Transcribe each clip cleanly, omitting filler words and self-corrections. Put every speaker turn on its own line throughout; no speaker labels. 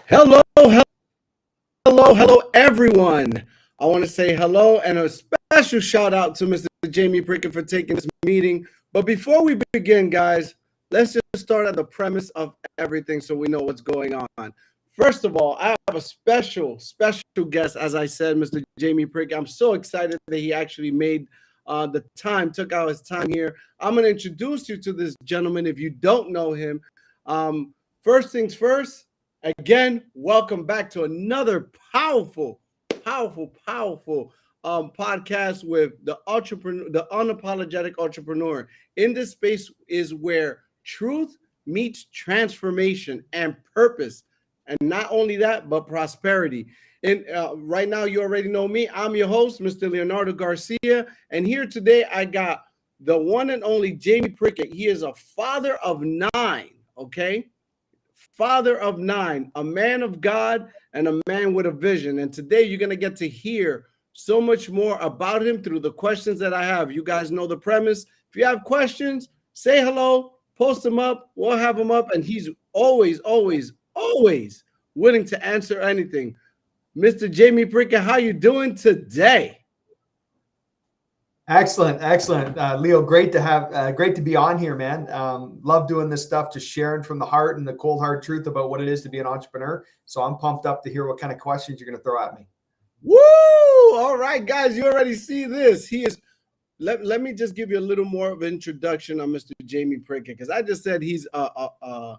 Hello, hello, everyone. I want to say hello and a special shout out to Mr. Jamie Prickett for taking this meeting. But before we begin, guys, let's just start at the premise of everything so we know what's going on. First of all, I have a special guest, as I said, Mr. Jamie Prickett. I'm so excited that he actually made the time, took out his time here. I'm going to introduce you to this gentleman if you don't know him. First things first. Again, welcome back to another powerful podcast with the entrepreneur, the unapologetic entrepreneur. In this space is where truth meets transformation and purpose, and not only that, but prosperity. And right now, you already know me. I'm your host, Mr. Leonardo Garcia, and here today I got the one and only Jamie Prickett. He is a father of 9. Okay. Father of 9, a man of God and a man with a vision. And today you're going to get to hear so much more about him through the questions that I have. You guys know the premise. If you have questions, say hello, post them up. We'll have them up. And he's always willing to answer anything. Mr. Jamie Prickett, how you doing today?
Excellent. Leo, great to be on here, man. Love doing this stuff, just sharing from the heart and the cold hard truth about what it is to be an entrepreneur. So I'm pumped up to hear what kind of questions you're going to throw at me.
Woo! All right, guys, you already see this. He is. Let me just give you a little more of an introduction on Mr. Jamie Prickett, because I just said he's a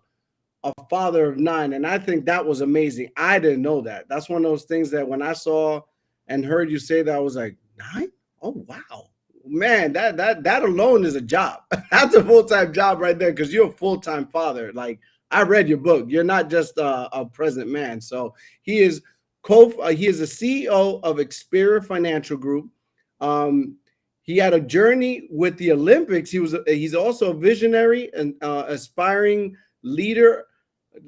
father of 9, and I think that was amazing. I didn't know that. That's one of those things that when I saw and heard you say that, I was like, 9? Oh, wow. Man, that alone is a job. That's a full-time job right there, because you're a full-time father. Like, I read your book. You're not just a present man. So he is he is the CEO of Experior Financial Group. He had a journey with the Olympics. He's also a visionary and aspiring leader.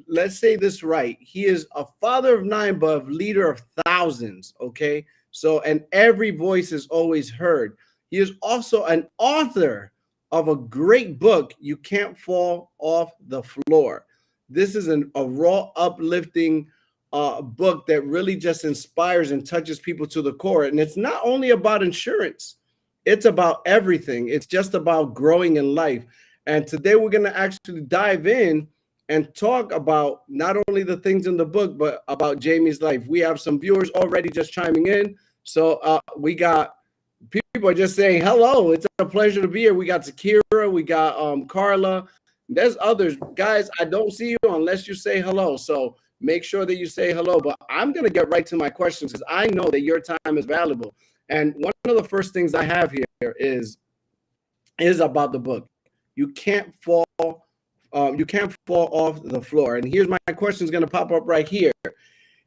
Let's say this right. He is a father of 9, but a leader of thousands. Okay. So, and every voice is always heard. He is also an author of a great book, You Can't Fall Off the Floor. This is a raw, uplifting book that really just inspires and touches people to the core. And it's not only about insurance. It's about everything. It's just about growing in life. And today we're going to actually dive in and talk about not only the things in the book, but about Jamie's life. We have some viewers already just chiming in. So we got people are just saying hello. It's a pleasure to be here. We got Zakira, we got Carla. There's others. Guys, I don't see you unless you say hello. So make sure that you say hello. But I'm going to get right to my questions because I know that your time is valuable. And one of the first things I have here is about the book. You can't fall off the floor. And here's my question is going to pop up right here.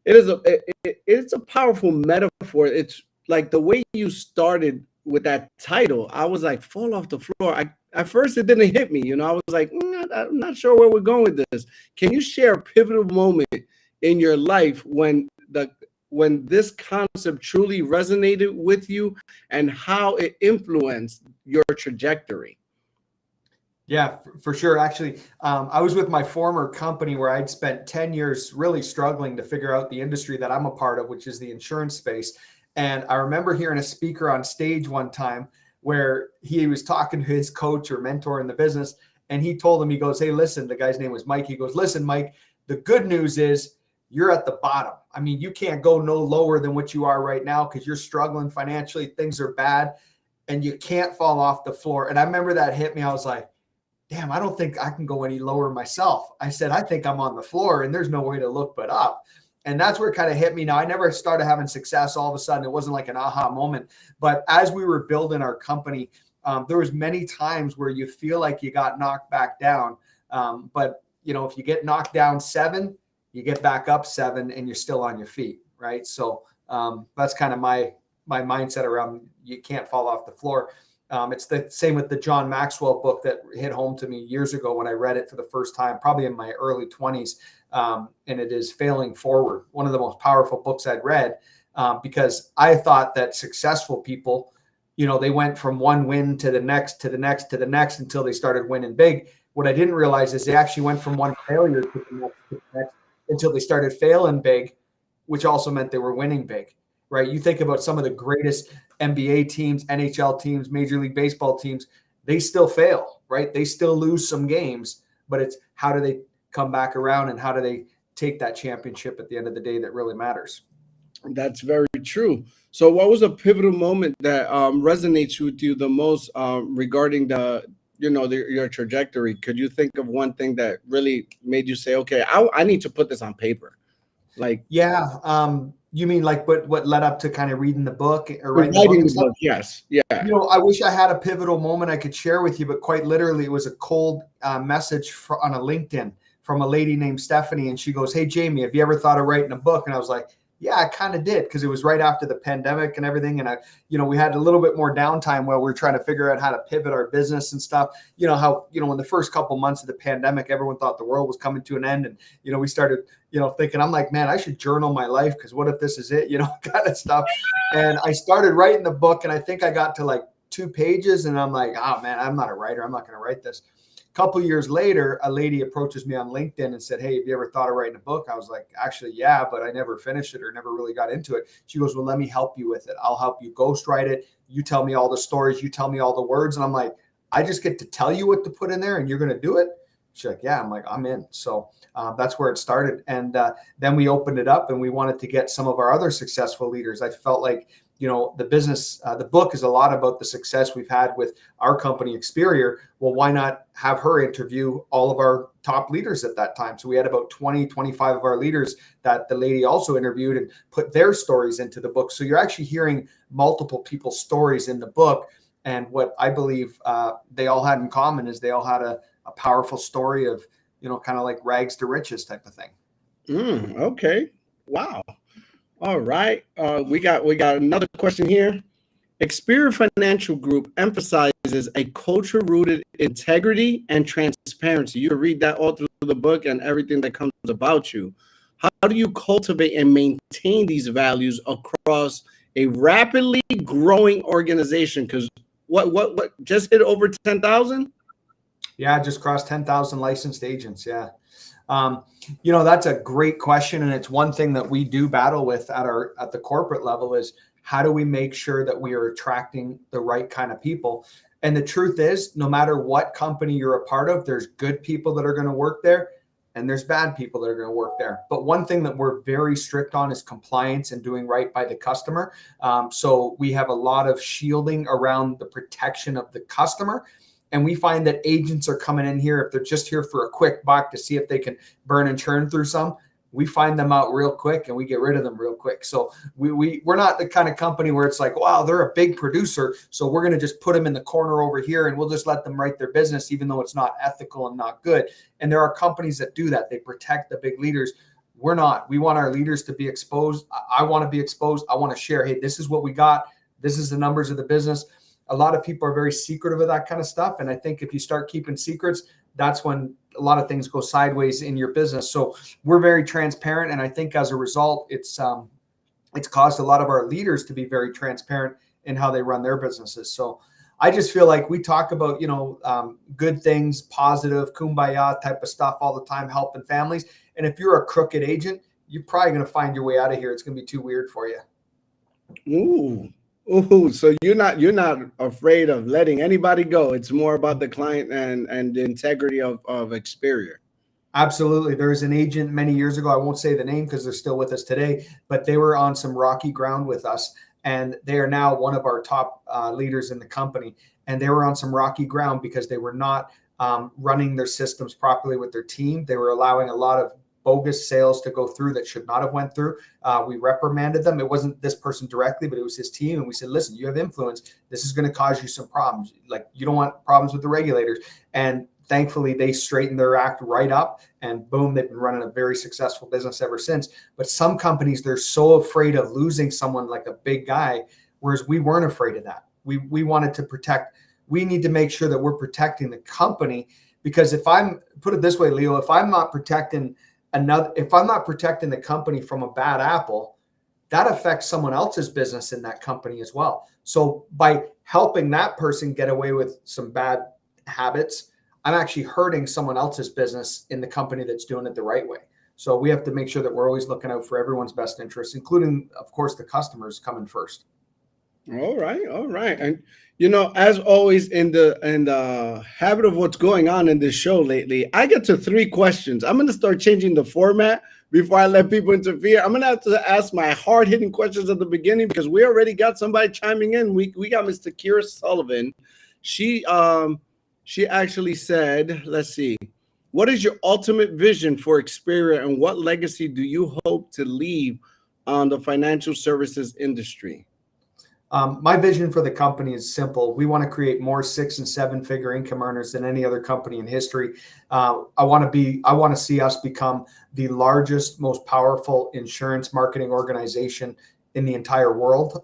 It's a powerful metaphor. It's like the way you started with that title. I was like, fall off the floor. At first it didn't hit me. I was like, I'm not sure where we're going with this. Can you share a pivotal moment in your life when when this concept truly resonated with you and how it influenced your trajectory?
Yeah, for sure. Actually, I was with my former company where I'd spent 10 years really struggling to figure out the industry that I'm a part of, which is the insurance space. And I remember hearing a speaker on stage one time where he was talking to his coach or mentor in the business. And he told him, he goes, "Hey, listen," the guy's name was Mike. He goes, "Listen, Mike, the good news is you're at the bottom. I mean, you can't go no lower than what you are right now because you're struggling financially. Things are bad and you can't fall off the floor." And I remember that hit me. I was like, damn, I don't think I can go any lower myself. I said, I think I'm on the floor and there's no way to look but up. And that's where it kind of hit me. Now, I never started having success all of a sudden. It wasn't like an aha moment. But as we were building our company, there was many times where you feel like you got knocked back down. But, you know, if you get knocked down 7, you get back up 7 and you're still on your feet, right? So that's kind of my mindset around you can't fall off the floor. It's the same with the John Maxwell book that hit home to me years ago when I read it for the first time, probably in my early 20s. And it is Failing Forward, one of the most powerful books I'd read, because I thought that successful people, you know, they went from one win to the next, to the next, to the next until they started winning big. What I didn't realize is they actually went from one failure to the next until they started failing big, which also meant they were winning big. Right? You think about some of the greatest NBA teams, NHL teams, Major League Baseball teams, they still fail, right? They still lose some games, but it's how do they come back around and how do they take that championship at the end of the day that really matters.
That's very true. So, what was a pivotal moment that resonates with you the most regarding your trajectory? Could you think of one thing that really made you say, "Okay, I need to put this on paper"? Like,
yeah, you mean like what led up to kind of reading the book or writing the book
writing
and
the
stuff?
book, yes, yeah.
You know, I wish I had a pivotal moment I could share with you, but quite literally, it was a cold message on a LinkedIn from a lady named Stephanie. And she goes, "Hey, Jamie, have you ever thought of writing a book?" And I was like, "Yeah, I kind of did," because it was right after the pandemic and everything. And we had a little bit more downtime while we were trying to figure out how to pivot our business and stuff. You know, how, in the first couple months of the pandemic, everyone thought the world was coming to an end. And, we started, thinking, I'm like, man, I should journal my life because what if this is it, kind of stuff. And I started writing the book and I think I got to like 2 pages and I'm like, oh man, I'm not a writer. I'm not going to write this. A couple years later, a lady approaches me on LinkedIn and said, "Hey, have you ever thought of writing a book?" I was like, "Actually, yeah, but I never finished it or never really got into it." She goes, "Well, let me help you with it. I'll help you ghostwrite it. You tell me all the stories. You tell me all the words." And I'm like, "I just get to tell you what to put in there and you're going to do it?" She's like, "Yeah." I'm like, "I'm in." So that's where it started. And then we opened it up and we wanted to get some of our other successful leaders. I felt like, the business, the book is a lot about the success we've had with our company, Experior. Well, why not have her interview all of our top leaders at that time? So we had about 20, 25 of our leaders that the lady also interviewed and put their stories into the book. So you're actually hearing multiple people's stories in the book. And what I believe they all had in common is they all had a powerful story of, kind of like rags to riches type of thing.
Okay. Wow. All right. We got another question here. Experior Financial Group emphasizes a culture rooted in integrity and transparency. You can read that all through the book and everything that comes about you. How do you cultivate and maintain these values across a rapidly growing organization? Because what just hit over 10,000?
Yeah, just crossed 10,000 licensed agents. Yeah. That's a great question. And it's one thing that we do battle with at the corporate level is how do we make sure that we are attracting the right kind of people? And the truth is, no matter what company you're a part of, there's good people that are going to work there and there's bad people that are going to work there. But one thing that we're very strict on is compliance and doing right by the customer. So we have a lot of shielding around the protection of the customer. And we find that agents are coming in here, if they're just here for a quick buck to see if they can burn and churn through some, we find them out real quick and we get rid of them real quick. So we're not the kind of company where it's like, wow, they're a big producer, so we're going to just put them in the corner over here and we'll just let them write their business, even though it's not ethical and not good. And there are companies that do that. They protect the big leaders. We're not. We want our leaders to be exposed. I want to be exposed. I want to share, hey, this is what we got. This is the numbers of the business. A lot of people are very secretive of that kind of stuff. And I think if you start keeping secrets, that's when a lot of things go sideways in your business. So we're very transparent. And I think as a result, it's it's caused a lot of our leaders to be very transparent in how they run their businesses. So I just feel like we talk about, good things, positive, kumbaya type of stuff all the time, helping families. And if you're a crooked agent, you're probably going to find your way out of here. It's going to be too weird for you.
Ooh. Ooh, so you're not afraid of letting anybody go. It's more about the client and the integrity of Experior.
Absolutely. There's an agent many years ago. I won't say the name because they're still with us today, but they were on some rocky ground with us. And they are now one of our top leaders in the company. And they were on some rocky ground because they were not running their systems properly with their team. They were allowing a lot of bogus sales to go through that should not have went through. We reprimanded them. It wasn't this person directly, but it was his team. And we said, listen, you have influence. This is going to cause you some problems. Like, you don't want problems with the regulators. And thankfully, they straightened their act right up, and boom, they've been running a very successful business ever since. But some companies, they're so afraid of losing someone like a big guy, whereas we weren't afraid of that. We wanted to protect. We need to make sure that we're protecting the company, because if I'm, put it this way, Leo, if I'm not protecting the company from a bad apple, that affects someone else's business in that company as well. So by helping that person get away with some bad habits, I'm actually hurting someone else's business in the company that's doing it the right way. So we have to make sure that we're always looking out for everyone's best interests, including, of course, the customers coming first.
All right, all right. And as always, in the habit of what's going on in this show lately, I get to three questions. I'm gonna start changing the format before I let people interfere. I'm gonna have to ask my hard-hitting questions at the beginning because we already got somebody chiming in. We got Mr. Kira Sullivan. She actually said, let's see, what is your ultimate vision for Experian and what legacy do you hope to leave on the financial services industry?
My vision for the company is simple. We want to create more 6 and 7 figure income earners than any other company in history. I want to see us become the largest, most powerful insurance marketing organization in the entire world,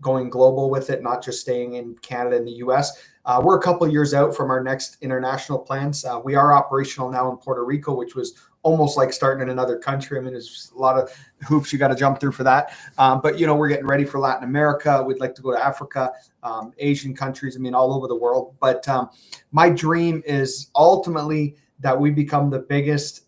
going global with it, not just staying in Canada and the US. We're a couple of years out from our next international plans. We are operational now in Puerto Rico, which was almost like starting in another country. I mean, there's a lot of hoops you got to jump through for that. But we're getting ready for Latin America. We'd like to go to Africa, Asian countries. I mean, all over the world. But my dream is ultimately that we become the biggest,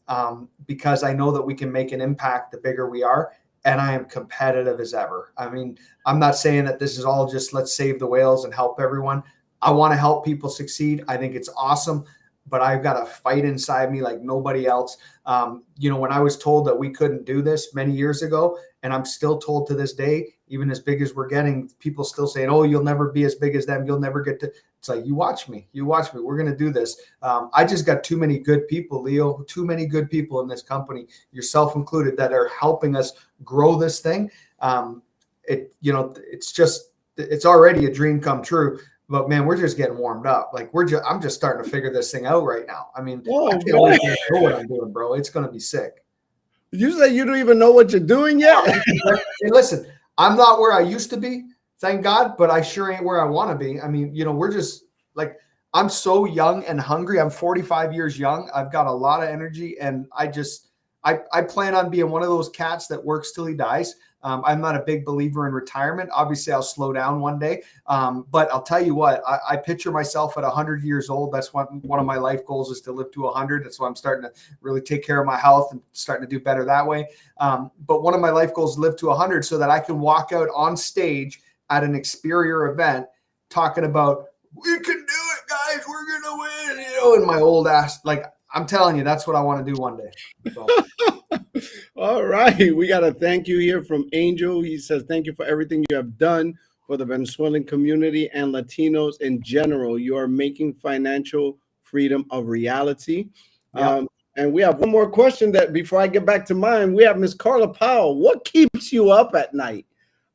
because I know that we can make an impact the bigger we are. And I am competitive as ever. I mean, I'm not saying that this is all just let's save the whales and help everyone. I want to help people succeed. I think it's awesome, but I've got a fight inside me like nobody else. When I was told that we couldn't do this many years ago, and I'm still told to this day, even as big as we're getting, people still saying, oh, you'll never be as big as them. You'll never get to. It's like, you watch me. We're going to do this. I just got too many good people, Leo, too many good people in this company, yourself included, that are helping us grow this thing. It's already a dream come true. But man, we're just getting warmed up. Like I'm just starting to figure this thing out right now. I mean, I can't wait to know what I'm doing, bro. It's going to be sick.
You say you don't even know what you're doing yet?
Hey, listen, I'm not where I used to be, thank God, but I sure ain't where I want to be. I mean, we're just like, I'm so young and hungry. I'm 45 years young. I've got a lot of energy, and I plan on being one of those cats that works till he dies. I'm not a big believer in retirement. Obviously, I'll slow down one day. But I'll tell you what, I picture myself at 100 years old. That's one of my life goals, is to live to 100. That's why I'm starting to really take care of my health and starting to do better that way. But one of my life goals is live to 100 so that I can walk out on stage at an Experior event talking about, we can do it, guys. We're going to win, in my old ass. Like, I'm telling you, that's what I want to do one day. So.
All right. We got a thank you here from Angel. He says, thank you for everything you have done for the Venezuelan community and Latinos in general. You are making financial freedom a reality.
Yep.
And we have one more question that before I get back to mine, we have Miss Carla Powell. What keeps you up at night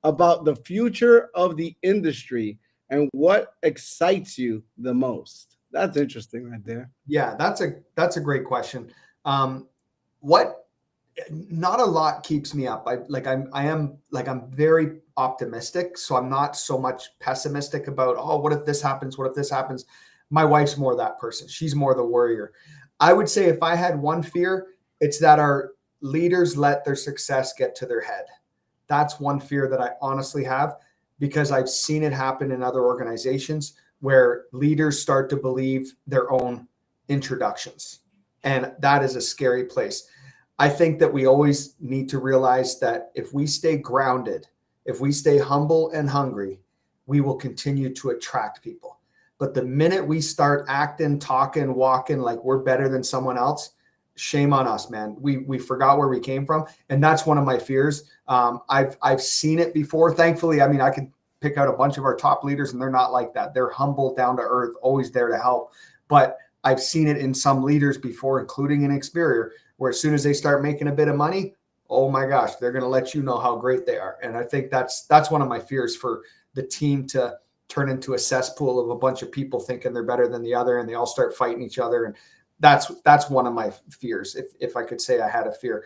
about the future of the industry and what excites you the most? That's interesting right there.
Yeah, that's a great question. Not a lot keeps me up. I'm very optimistic. So I'm not so much pessimistic about, oh, what if this happens? What if this happens? My wife's more that person. She's more the worrier. I would say if I had one fear, it's that our leaders let their success get to their head. That's one fear that I honestly have, because I've seen it happen in other organizations where leaders start to believe their own introductions. And that is a scary place. I think that we always need to realize that if we stay grounded, if we stay humble and hungry, we will continue to attract people. But the minute we start acting, talking, walking like we're better than someone else, shame on us, man. We forgot where we came from. And that's one of my fears. I've seen it before. Thankfully, I mean, I could pick out a bunch of our top leaders and they're not like that. They're humble, down to earth, always there to help. But I've seen it in some leaders before, including in Experior, where as soon as they start making a bit of money, oh my gosh, they're going to let you know how great they are. And I think that's one of my fears, for the team to turn into a cesspool of a bunch of people thinking they're better than the other, and they all start fighting each other. And that's one of my fears, if I could say I had a fear.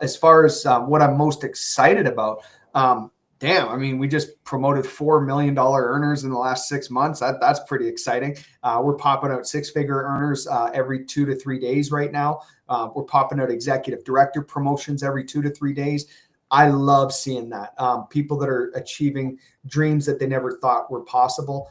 As far as what I'm most excited about, I mean, we just promoted $4 million earners in the last 6 months. That's pretty exciting. We're popping out 6-figure earners every 2 to 3 days right now. We're popping out executive director promotions every 2 to 3 days. I love seeing that. People that are achieving dreams that they never thought were possible.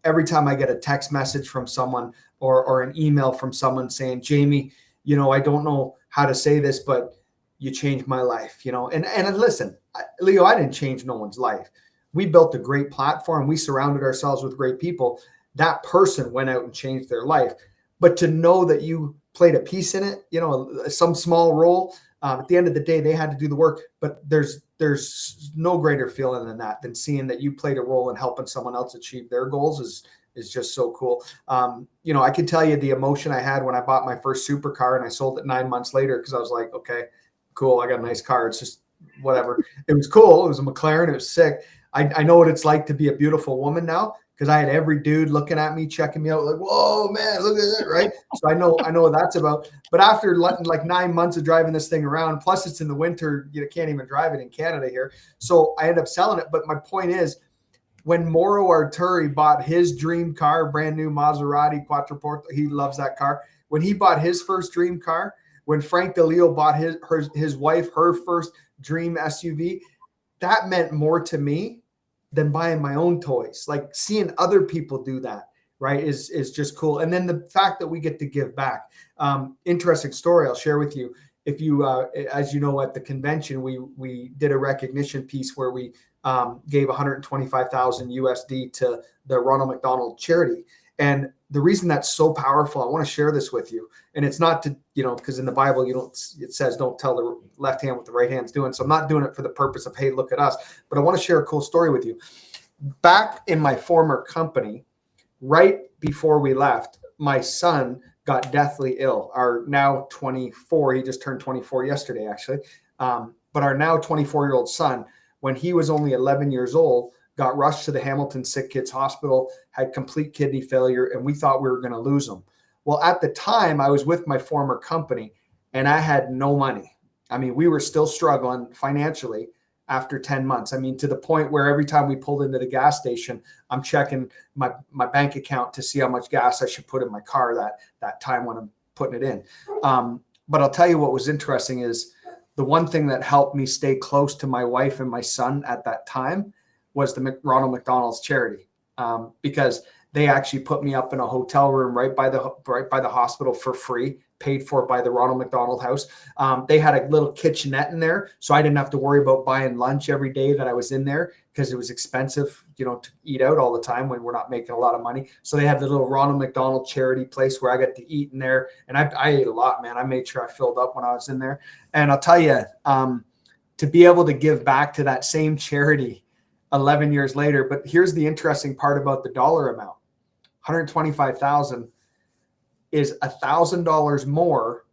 Every time I get a text message from someone or an email from someone saying, Jamie, I don't know how to say this, but you changed my life, and listen, Leo, I didn't change no one's life. We built a great platform. We surrounded ourselves with great people. That person went out and changed their life. But to know that you played a piece in it, some small role, at the end of the day, they had to do the work. But there's no greater feeling than that, than seeing that you played a role in helping someone else achieve their goals is just so cool. I can tell you the emotion I had when I bought my first supercar and I sold it 9 months later, because I was like, okay, cool, I got a nice car. It's just whatever. It was cool. It was a McLaren. It was sick. I know what it's like to be a beautiful woman now, because I had every dude looking at me, checking me out, like, whoa, man, look at that, right? So I know what that's about. But after like 9 months of driving this thing around, plus it's in the winter, you can't even drive it in Canada here. So I ended up selling it. But my point is, when Mauro Arturi bought his dream car, brand new Maserati Quattroporte, he loves that car. When he bought his first dream car, when Frank DeLeo bought his wife her first dream SUV, that meant more to me than buying my own toys. Like seeing other people do that, right, is just cool. And then the fact that we get to give back. Interesting story I'll share with you. If you, as you know, at the convention, we did a recognition piece where we gave 125,000 USD to the Ronald McDonald charity. And the reason that's so powerful, I want to share this with you. And it's not to, because in the Bible, it says don't tell the left hand what the right hand's doing. So I'm not doing it for the purpose of, hey, look at us. But I want to share a cool story with you. Back in my former company, right before we left, my son got deathly ill. Our now 24, he just turned 24 yesterday, actually. But our now 24-year-old son, when he was only 11 years old, got rushed to the Hamilton Sick Kids Hospital, had complete kidney failure, and we thought we were going to lose him. Well, at the time, I was with my former company, and I had no money. I mean, we were still struggling financially after 10 months. I mean, to the point where every time we pulled into the gas station, I'm checking my bank account to see how much gas I should put in my car that time when I'm putting it in. But I'll tell you what was interesting is the one thing that helped me stay close to my wife and my son at that time was the Ronald McDonald's charity, because they actually put me up in a hotel room right by the hospital for free, paid for by the Ronald McDonald House. They had a little kitchenette in there, so I didn't have to worry about buying lunch every day that I was in there, because it was expensive, to eat out all the time when we're not making a lot of money. So they had the little Ronald McDonald charity place where I got to eat in there, and I ate a lot, man. I made sure I filled up when I was in there. And I'll tell you, to be able to give back to that same charity 11 years later. But here's the interesting part about the dollar amount. 125,000 is $1,000 more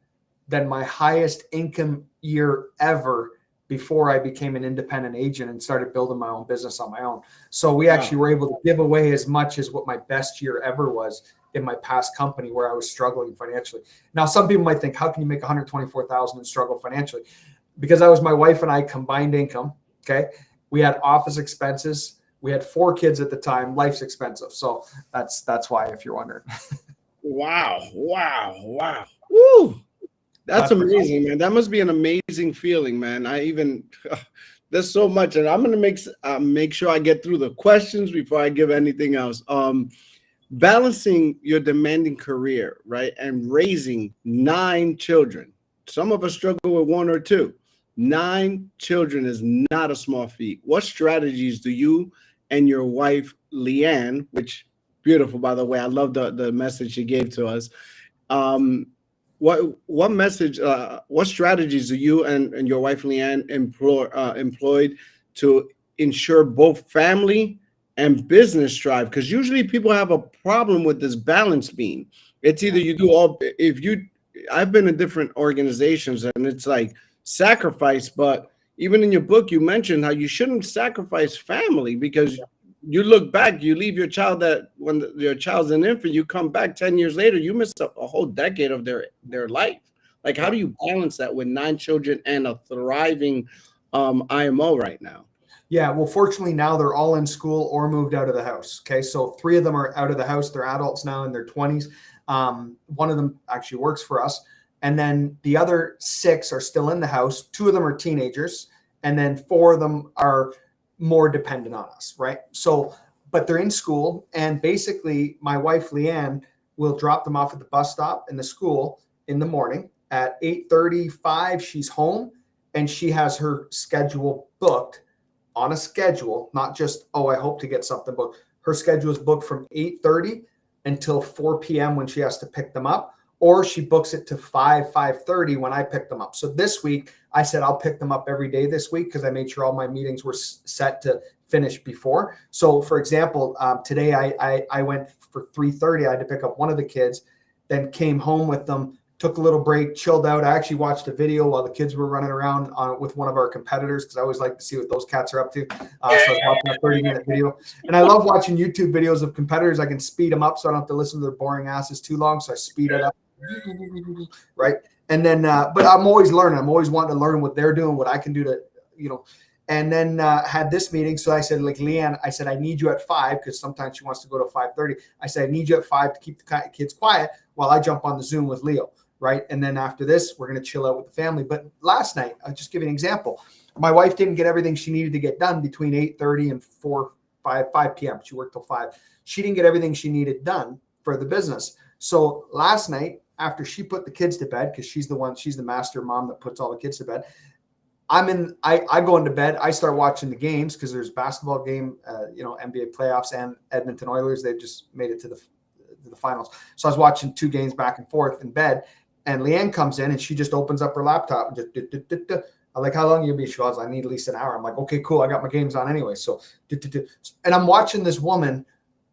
than my highest income year ever before I became an independent agent and started building my own business on my own. So we actually were able to give away as much as what my best year ever was in my past company where I was struggling financially. Now, some people might think, how can you make 124,000 and struggle financially? Because that was my wife and I combined income. Okay. We had office expenses. We had 4 kids at the time. Life's expensive. So that's why, if you're wondering.
Wow. Woo. That's amazing, man. That must be an amazing feeling, man. There's so much, and I'm gonna make sure I get through the questions before I give anything else. Balancing your demanding career, right, and raising 9 children. Some of us struggle with one or two. 9 children is not a small feat. What strategies do you and your wife, Leanne, which beautiful, by the way, I love the message she gave to us. Um, what strategies do you and your wife, Leanne, employed to ensure both family and business thrive? Because usually people have a problem with this balance beam. It's either you do all, if you, I've been in different organizations and it's like sacrifice, but even in your book, you mentioned how you shouldn't sacrifice family because you look back, you leave your child that when your child's an infant, you come back 10 years later, you miss a whole decade of their life. Like, how do you balance that with 9 children and a thriving IMO right now?
Yeah, well, fortunately now they're all in school or moved out of the house. Okay, so 3 of them are out of the house. They're adults now in their 20s. One of them actually works for us, and then the other 6 are still in the house. 2 of them are teenagers, and then 4 of them are more dependent on us, right? So, but they're in school, and basically my wife Leanne will drop them off at the bus stop in the school in the morning at 8:35. She's home, and she has her schedule booked on a schedule, not just, oh, I hope to get something booked. Her schedule is booked from 8:30 until 4 p.m. when she has to pick them up, or she books it to 5:30 when I pick them up. So this week, I said I'll pick them up every day this week because I made sure all my meetings were set to finish before. So for example, today I went for 3:30. I had to pick up one of the kids, then came home with them, took a little break, chilled out. I actually watched a video while the kids were running around with one of our competitors because I always like to see what those cats are up to. So I was watching a 30-minute video. And I love watching YouTube videos of competitors. I can speed them up so I don't have to listen to their boring asses too long. So I speed it up. Right. And then, but I'm always learning. I'm always wanting to learn what they're doing, what I can do to, and then had this meeting. So I said, like, Leanne, I said, I need you at 5 because sometimes she wants to go to 5:30. I said, I need you at 5 to keep the kids quiet while I jump on the Zoom with Leo. Right. And then after this, we're going to chill out with the family. But last night, I'll just give you an example. My wife didn't get everything she needed to get done between 8:30 and 5 p.m. She worked till 5. She didn't get everything she needed done for the business. So last night, after she put the kids to bed, because she's the master mom that puts all the kids to bed, I go into bed. I start watching the games because there's basketball game, NBA playoffs and Edmonton Oilers. They've just made it to the finals. So I was watching 2 games back and forth in bed. And Leanne comes in and she just opens up her laptop. And just, I'm like, how long you be? She goes, I need at least an hour. I'm like, okay, cool. I got my games on anyway. So, and I'm watching this woman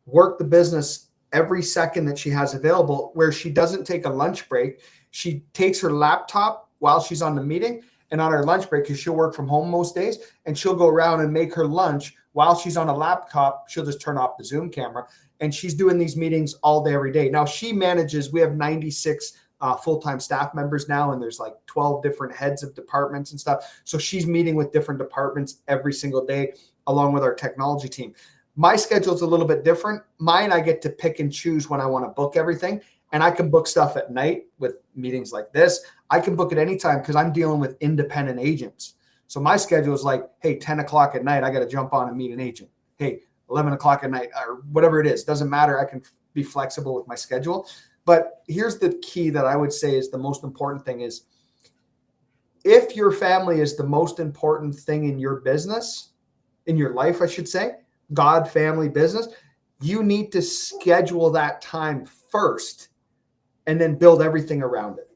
work the business every second that she has available, where she doesn't take a lunch break. She takes her laptop while she's on the meeting, and on her lunch break, because she'll work from home most days, and she'll go around and make her lunch while she's on a laptop. She'll just turn off the Zoom camera, and she's doing these meetings all day, every day. Now she manages, we have 96 full-time staff members now, and there's like 12 different heads of departments and stuff. So she's meeting with different departments every single day, along with our technology team. My schedule's a little bit different. Mine, I get to pick and choose when I want to book everything, and I can book stuff at night with meetings like this. I can book it anytime because I'm dealing with independent agents. So my schedule is like, hey, 10 o'clock at night, I got to jump on and meet an agent. Hey, 11 o'clock at night, or whatever it is, doesn't matter. I can be flexible with my schedule. But here's the key that I would say is the most important thing is, if your family is the most important thing in your business, in your life, I should say, God, family, business, you need to schedule that time first and then build everything around it.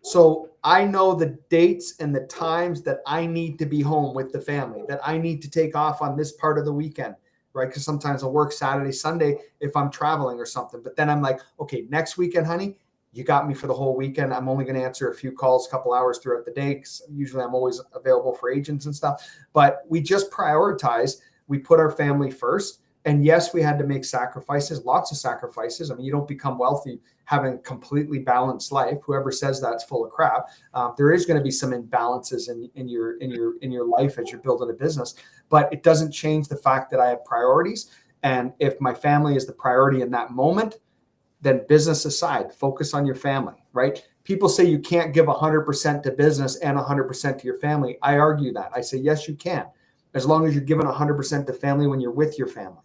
So I know the dates and the times that I need to be home with the family, that I need to take off on this part of the weekend, right? Because sometimes I'll work Saturday, Sunday if I'm traveling or something. But then I'm like, okay, next weekend, honey, you got me for the whole weekend. I'm only going to answer a few calls, a couple hours throughout the day, because usually I'm always available for agents and stuff. But we just prioritize. We put our family first. And yes, we had to make sacrifices, lots of sacrifices. I mean, you don't become wealthy having a completely balanced life. Whoever says that's full of crap. There is going to be some imbalances in your life as you're building a business, but it doesn't change the fact that I have priorities. And if my family is the priority in that moment, then business aside, focus on your family, right? people say you can't give 100% to business and 100% to your family. I argue that. I say, yes, you can, as long as you're giving 100% to family when you're with your family,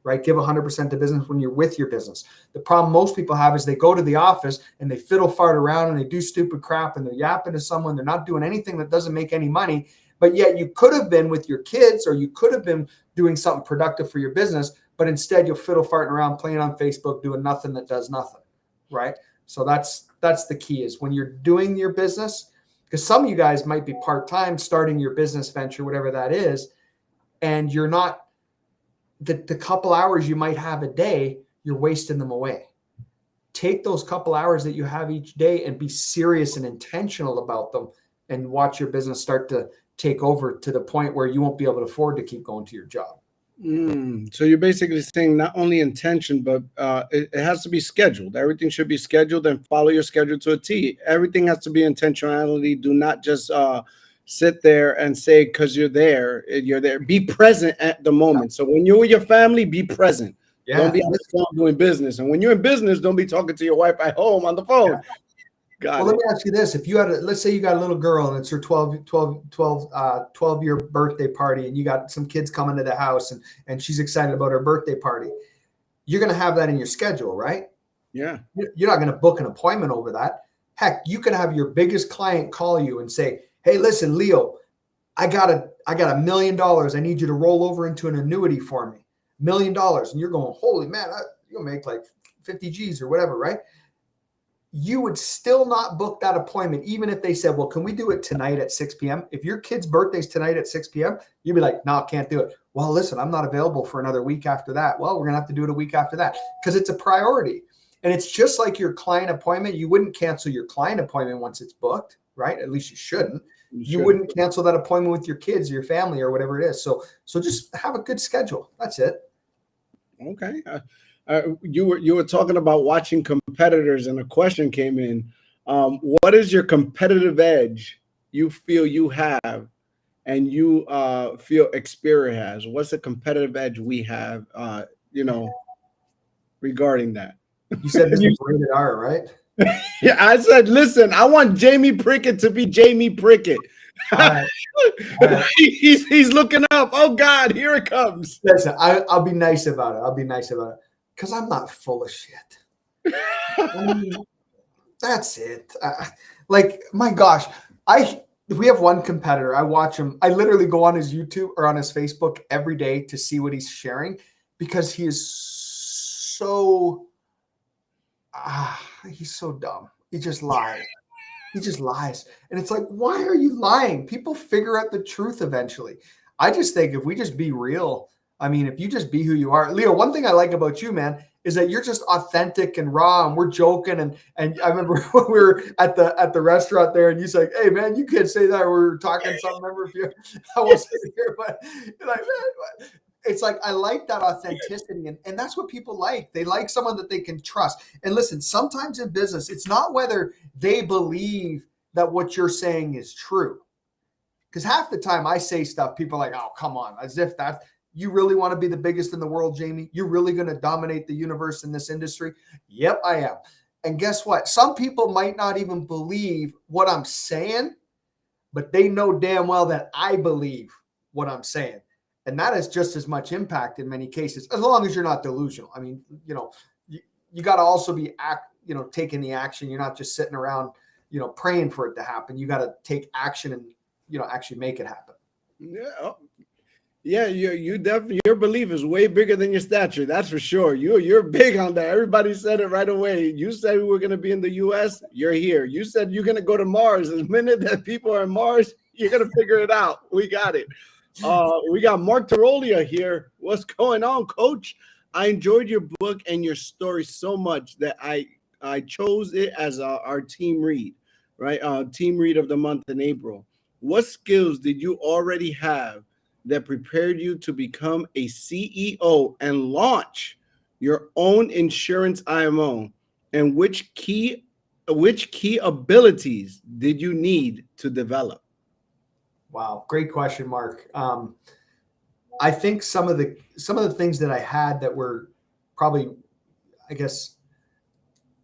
right? Give 100% to business when you're with your business. The problem most people have is they go to the office and they fiddle fart around and they do stupid crap and they're yapping to someone. They're not doing anything that doesn't make any money, but yet you could have been with your kids, or you could have been doing something productive for your business, but instead you're fiddle farting around, playing on Facebook, doing nothing that does nothing, right? So that's the key, is when you're doing your business, because some of you guys might be part-time starting your business venture, whatever that is, and you're not, the couple hours you might have a day, you're wasting them away. Take those couple hours that you have each day and be serious and intentional about them, and watch your business start to take over to the point where you won't be able to afford to keep going to your job.
So you're basically saying not only intention, but it has to be scheduled. Everything should be scheduled, and follow your schedule to a T. Everything has to be intentionality. Do not just sit there and say, because you're there, you're there. Be present at the moment. So when you're with your family, be present.
Yeah.
Don't be on the phone doing business. And when you're in business, don't be talking to your wife at home on the phone.
Yeah.
Got
Let me ask you this. If you had, let's say you got a little girl and it's her 12-year birthday party, and you got some kids coming to the house, and she's excited about her birthday party, you're going to have that in your schedule, right?
Yeah.
You're not going to book an appointment over that. Heck, you could have your biggest client call you and say, hey, listen, Leo, I got $1 million. I need you to roll over into an annuity for me. $1 million. And you're going, holy man, you'll make like 50 G's or whatever, right? You would still not book that appointment, even if they said, well, can we do it tonight at 6 p.m.? If your kid's birthday's tonight at 6 p.m., you'd be like, no, can't do it. Well, listen, I'm not available for another week after that. Well, we're going to have to do it a week after that, because it's a priority. And it's just like your client appointment. You wouldn't cancel your client appointment once it's booked, right? At least you shouldn't. You wouldn't cancel that appointment with your kids or your family or whatever it is. So just have a good schedule. That's it.
Okay. You were talking about watching competitors, and a question came in. What is your competitive edge you feel you have, and you feel Xperia has? What's the competitive edge we have, regarding that?
You said this is rated R, right?
Yeah, I said, listen, I want Jamie Prickett to be Jamie Prickett.
All right.
He's looking up. Oh God, here it comes.
Listen, I'll be nice about it. Because I'm not full of shit. I mean, that's it. Like, my gosh, we have one competitor. I watch him. I literally go on his YouTube or on his Facebook every day to see what he's sharing, because he is so he's so dumb. He just lies. And it's like, why are you lying? People figure out the truth eventually. I just think if we just be real, I mean, if you just be who you are, Leo, one thing I like about you, man, is that you're just authentic and raw, and we're joking. And I remember when we were at the restaurant there, and you said, hey man, you can't say that. We were talking something. Remember, if you, I won't say it here, but like, man, it's like, I like that authenticity, and that's what people like. They like someone that they can trust. And listen, sometimes in business, it's not whether they believe that what you're saying is true. Because half the time I say stuff, people are like, oh, come on, as if that, you really want to be the biggest in the world, Jamie? You're really going to dominate the universe in this industry? Yep, I am. And guess what? Some people might not even believe what I'm saying, but they know damn well that I believe what I'm saying. And that has just as much impact in many cases, as long as you're not delusional. I mean, you got to also be taking the action. You're not just sitting around, praying for it to happen. You got to take action and, actually make it happen.
Yeah. Yeah, you definitely, your belief is way bigger than your stature. That's for sure. You're big on that. Everybody said it right away. You said we were going to be in the U.S. You're here. You said you're going to go to Mars. The minute that people are in Mars, you're going to figure it out. We got it. We got Mark Tarolia here. What's going on, Coach? I enjoyed your book and your story so much that I chose it as our team read, right? Team read of the month in April. What skills did you already have that prepared you to become a CEO and launch your own insurance IMO? And which key abilities did you need to develop?
Wow, great question, Mark. I think some of the things that I had that were probably, I guess,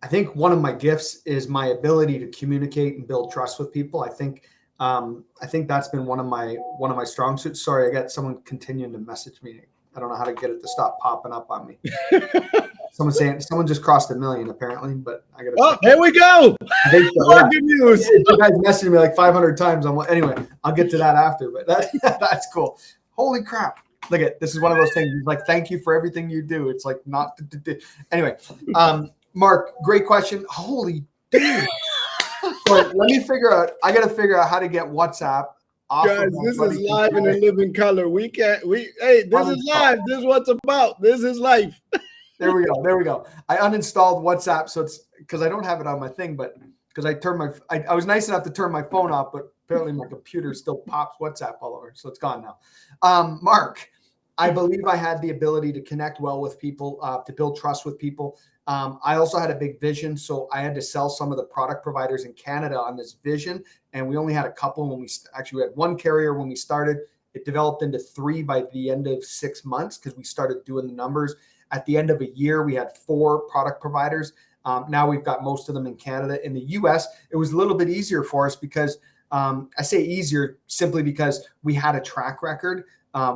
I think one of my gifts is my ability to communicate and build trust with people. I think that's been one of my strong suits. Sorry, I got someone continuing to message me. I don't know how to get it to stop popping up on me. Someone saying someone just crossed 1 million apparently, but I got to.
Oh, there we go.
I think so,
More good news.
You guys messaged me like 500 times. Anyway, I'll get to that after, but that's cool. Holy crap. Look at this is one of those things like thank you for everything you do. It's like not anyway. Mark, great question. Holy dude. So let me figure out. I got to figure out how to get WhatsApp off.
Guys, this is live and in living color. Hey, this is live. This is what's about. This is life.
There we go. I uninstalled WhatsApp, so it's because I don't have it on my thing, but because I was nice enough to turn my phone off, but apparently my computer still pops WhatsApp all over, so it's gone now. Mark, I believe I had the ability to connect well with people, to build trust with people. I also had a big vision, so I had to sell some of the product providers in Canada on this vision, and we only had a couple when we had one carrier when we started. It developed into 3 by the end of 6 months because we started doing the numbers. At the end of a year, we had 4 product providers. Now we've got most of them in Canada. In the US, it was a little bit easier for us because I say easier simply because we had a track record.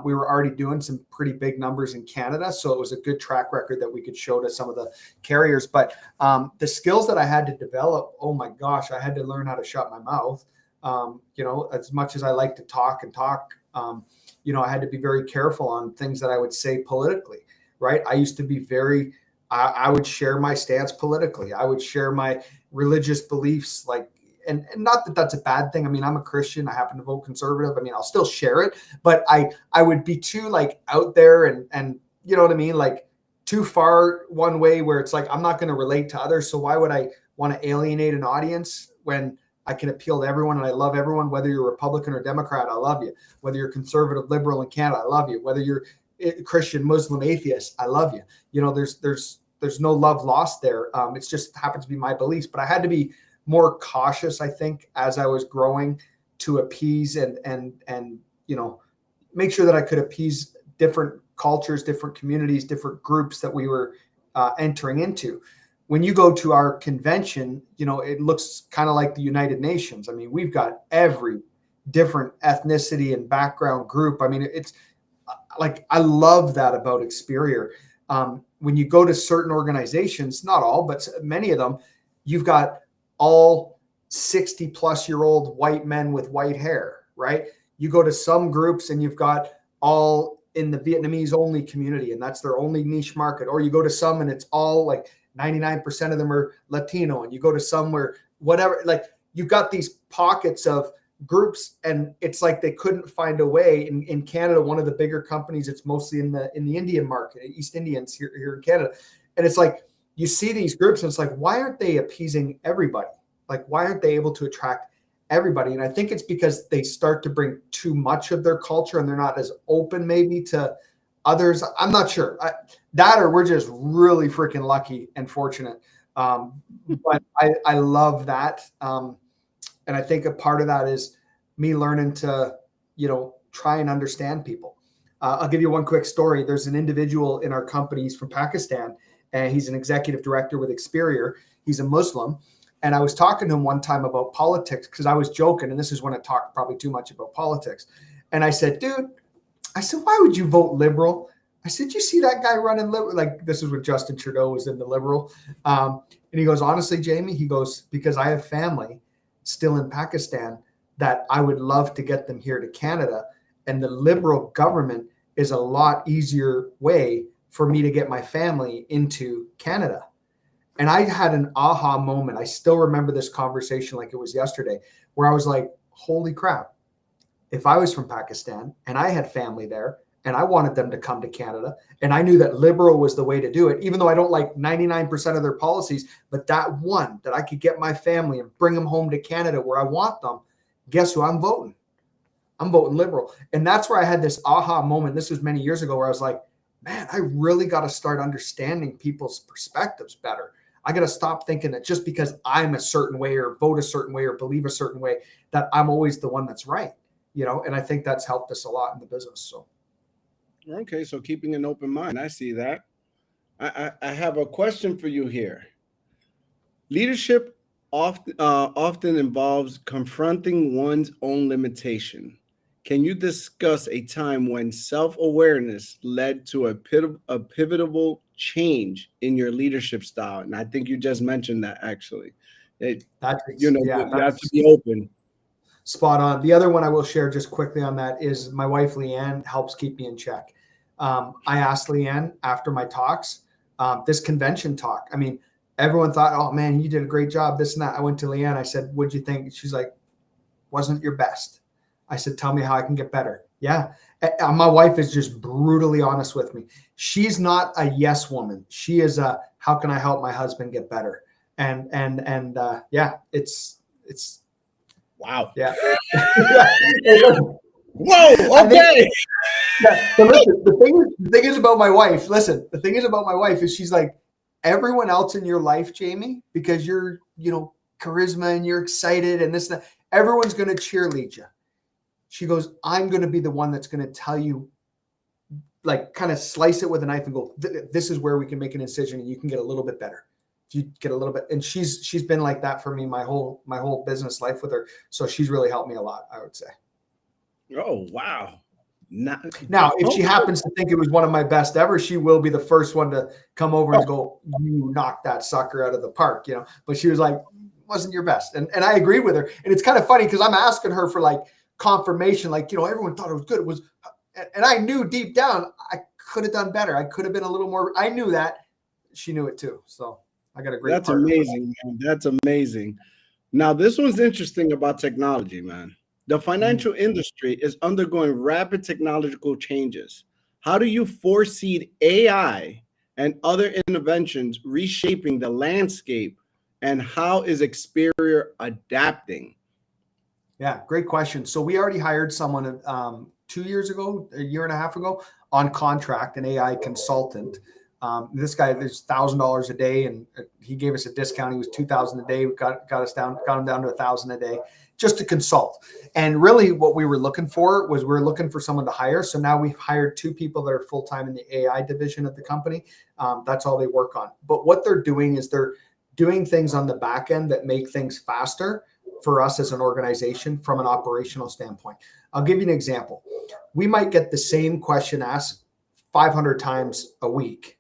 We were already doing some pretty big numbers in Canada. So it was a good track record that we could show to some of the carriers. But the skills that I had to develop, oh my gosh, I had to learn how to shut my mouth. As much as I like to talk, I had to be very careful on things that I would say politically. Right. I used to be I would share my stance politically. I would share my religious beliefs, and not that that's a bad thing. I mean, I'm a Christian. I happen to vote conservative. I mean, I'll still share it, but I would be too out there and you know what I mean? Like too far one way where it's like, I'm not going to relate to others. So why would I want to alienate an audience when I can appeal to everyone and I love everyone, whether you're Republican or Democrat, I love you. Whether you're conservative, liberal in Canada, I love you. Whether you're Christian, Muslim, atheist, I love you. There's no love lost there. It just happens to be my beliefs, but I had to be more cautious, I think, as I was growing to appease and make sure that I could appease different cultures, different communities, different groups that we were entering into. When you go to our convention, it looks kind of like the United Nations. I mean, we've got every different ethnicity and background group. I mean, it's I love that about Experior. When you go to certain organizations, not all, but many of them, you've got all 60-plus-year-old white men with white hair, right? You go to some groups and you've got all in the Vietnamese only community, and that's their only niche market. Or you go to some and it's all 99% of them are Latino, and you go to some where whatever, you've got these pockets of groups, and it's like they couldn't find a way. In Canada, one of the bigger companies, it's mostly in the Indian market, East Indians here in Canada, and it's like you see these groups and it's like, why aren't they appeasing everybody? Why aren't they able to attract everybody? And I think it's because they start to bring too much of their culture and they're not as open maybe to others. I'm not sure or we're just really freaking lucky and fortunate. But I love that. And I think a part of that is me learning to, try and understand people. I'll give you one quick story. There's an individual in our company. He's from Pakistan, and he's an executive director with Experior. He's a Muslim. And I was talking to him one time about politics because I was joking. And this is when I talked probably too much about politics. And I said, dude, why would you vote liberal? I said, you see that guy running liberal? This is when Justin Trudeau was in the liberal. And he goes, honestly, Jamie, he goes, because I have family still in Pakistan that I would love to get them here to Canada. And the liberal government is a lot easier way for me to get my family into Canada. And I had an aha moment. I still remember this conversation like it was yesterday, where I was like, holy crap. If I was from Pakistan and I had family there and I wanted them to come to Canada, and I knew that liberal was the way to do it, even though I don't like 99% of their policies, but that one that I could get my family and bring them home to Canada where I want them, guess who I'm voting? I'm voting liberal. And that's where I had this aha moment. This was many years ago where I was like, man, I really got to start understanding people's perspectives better. I got to stop thinking that just because I'm a certain way or vote a certain way or believe a certain way, that I'm always the one that's right, and I think that's helped us a lot in the business. So.
Okay, so keeping an open mind. I see that. I have a question for you here. Leadership often involves confronting one's own limitation. Can you discuss a time when self-awareness led to a pivotal change in your leadership style? And I think you just mentioned that actually. It,
Yeah,
you have to
that's
be open.
spot on. The other one I will share just quickly on that is my wife, Leanne, helps keep me in check. I asked Leanne after my talks, this convention talk. I mean, everyone thought, oh man, you did a great job, this and that. I went to Leanne. I said, what'd you think? She's like, wasn't your best. I said, tell me how I can get better. Yeah. My wife is just brutally honest with me. She's not a yes woman. She is a, how can I help my husband get better? And yeah, it's
Wow.
yeah.
Whoa. Okay.
Yeah, but listen, the thing is about my wife. Listen, the thing is about my wife is she's like everyone else in your life, Jamie, because you're, charisma and you're excited and this and that. Everyone's going to cheerlead you. She goes, I'm going to be the one that's going to tell you, like, kind of slice it with a knife and go, this is where we can make an incision and you can get a little bit better. You get a little bit, and she's been like that for me my whole business life with her. So she's really helped me a lot, I would say.
Oh wow.
Now, if she happens to think it was one of my best ever, she will be the first one to come over and go, you knocked that sucker out of the park, But she was like, wasn't your best. And I agree with her. And it's kind of funny because I'm asking her for like confirmation, like, everyone thought it was good. It was, and I knew deep down I could have done better. I could have been a little more. I knew that. She knew it too. So I got a great.
That's amazing, man. That's amazing. Now, this one's interesting about technology, man. The financial industry is undergoing rapid technological changes. How do you foresee AI and other interventions reshaping the landscape, and how is Experior adapting?
Yeah, great question. So we already hired someone 2 years ago, a year and a half ago, on contract, an AI consultant. This guy, there's $1,000 a day, and he gave us a discount. He was $2,000 a day. We got him down to $1,000 a day just to consult. And really, what we were looking for was someone to hire. So now we've hired 2 people that are full time in the AI division of the company. That's all they work on. But what they're doing is they're doing things on the back end that make things faster for us as an organization from an operational standpoint. I'll give you an example. We might get the same question asked 500 times a week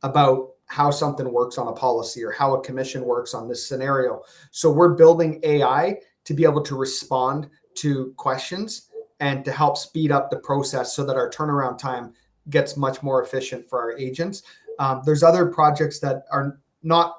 about how something works on a policy or how a commission works on this scenario. So we're building AI to be able to respond to questions and to help speed up the process so that our turnaround time gets much more efficient for our agents. There's other projects that are not,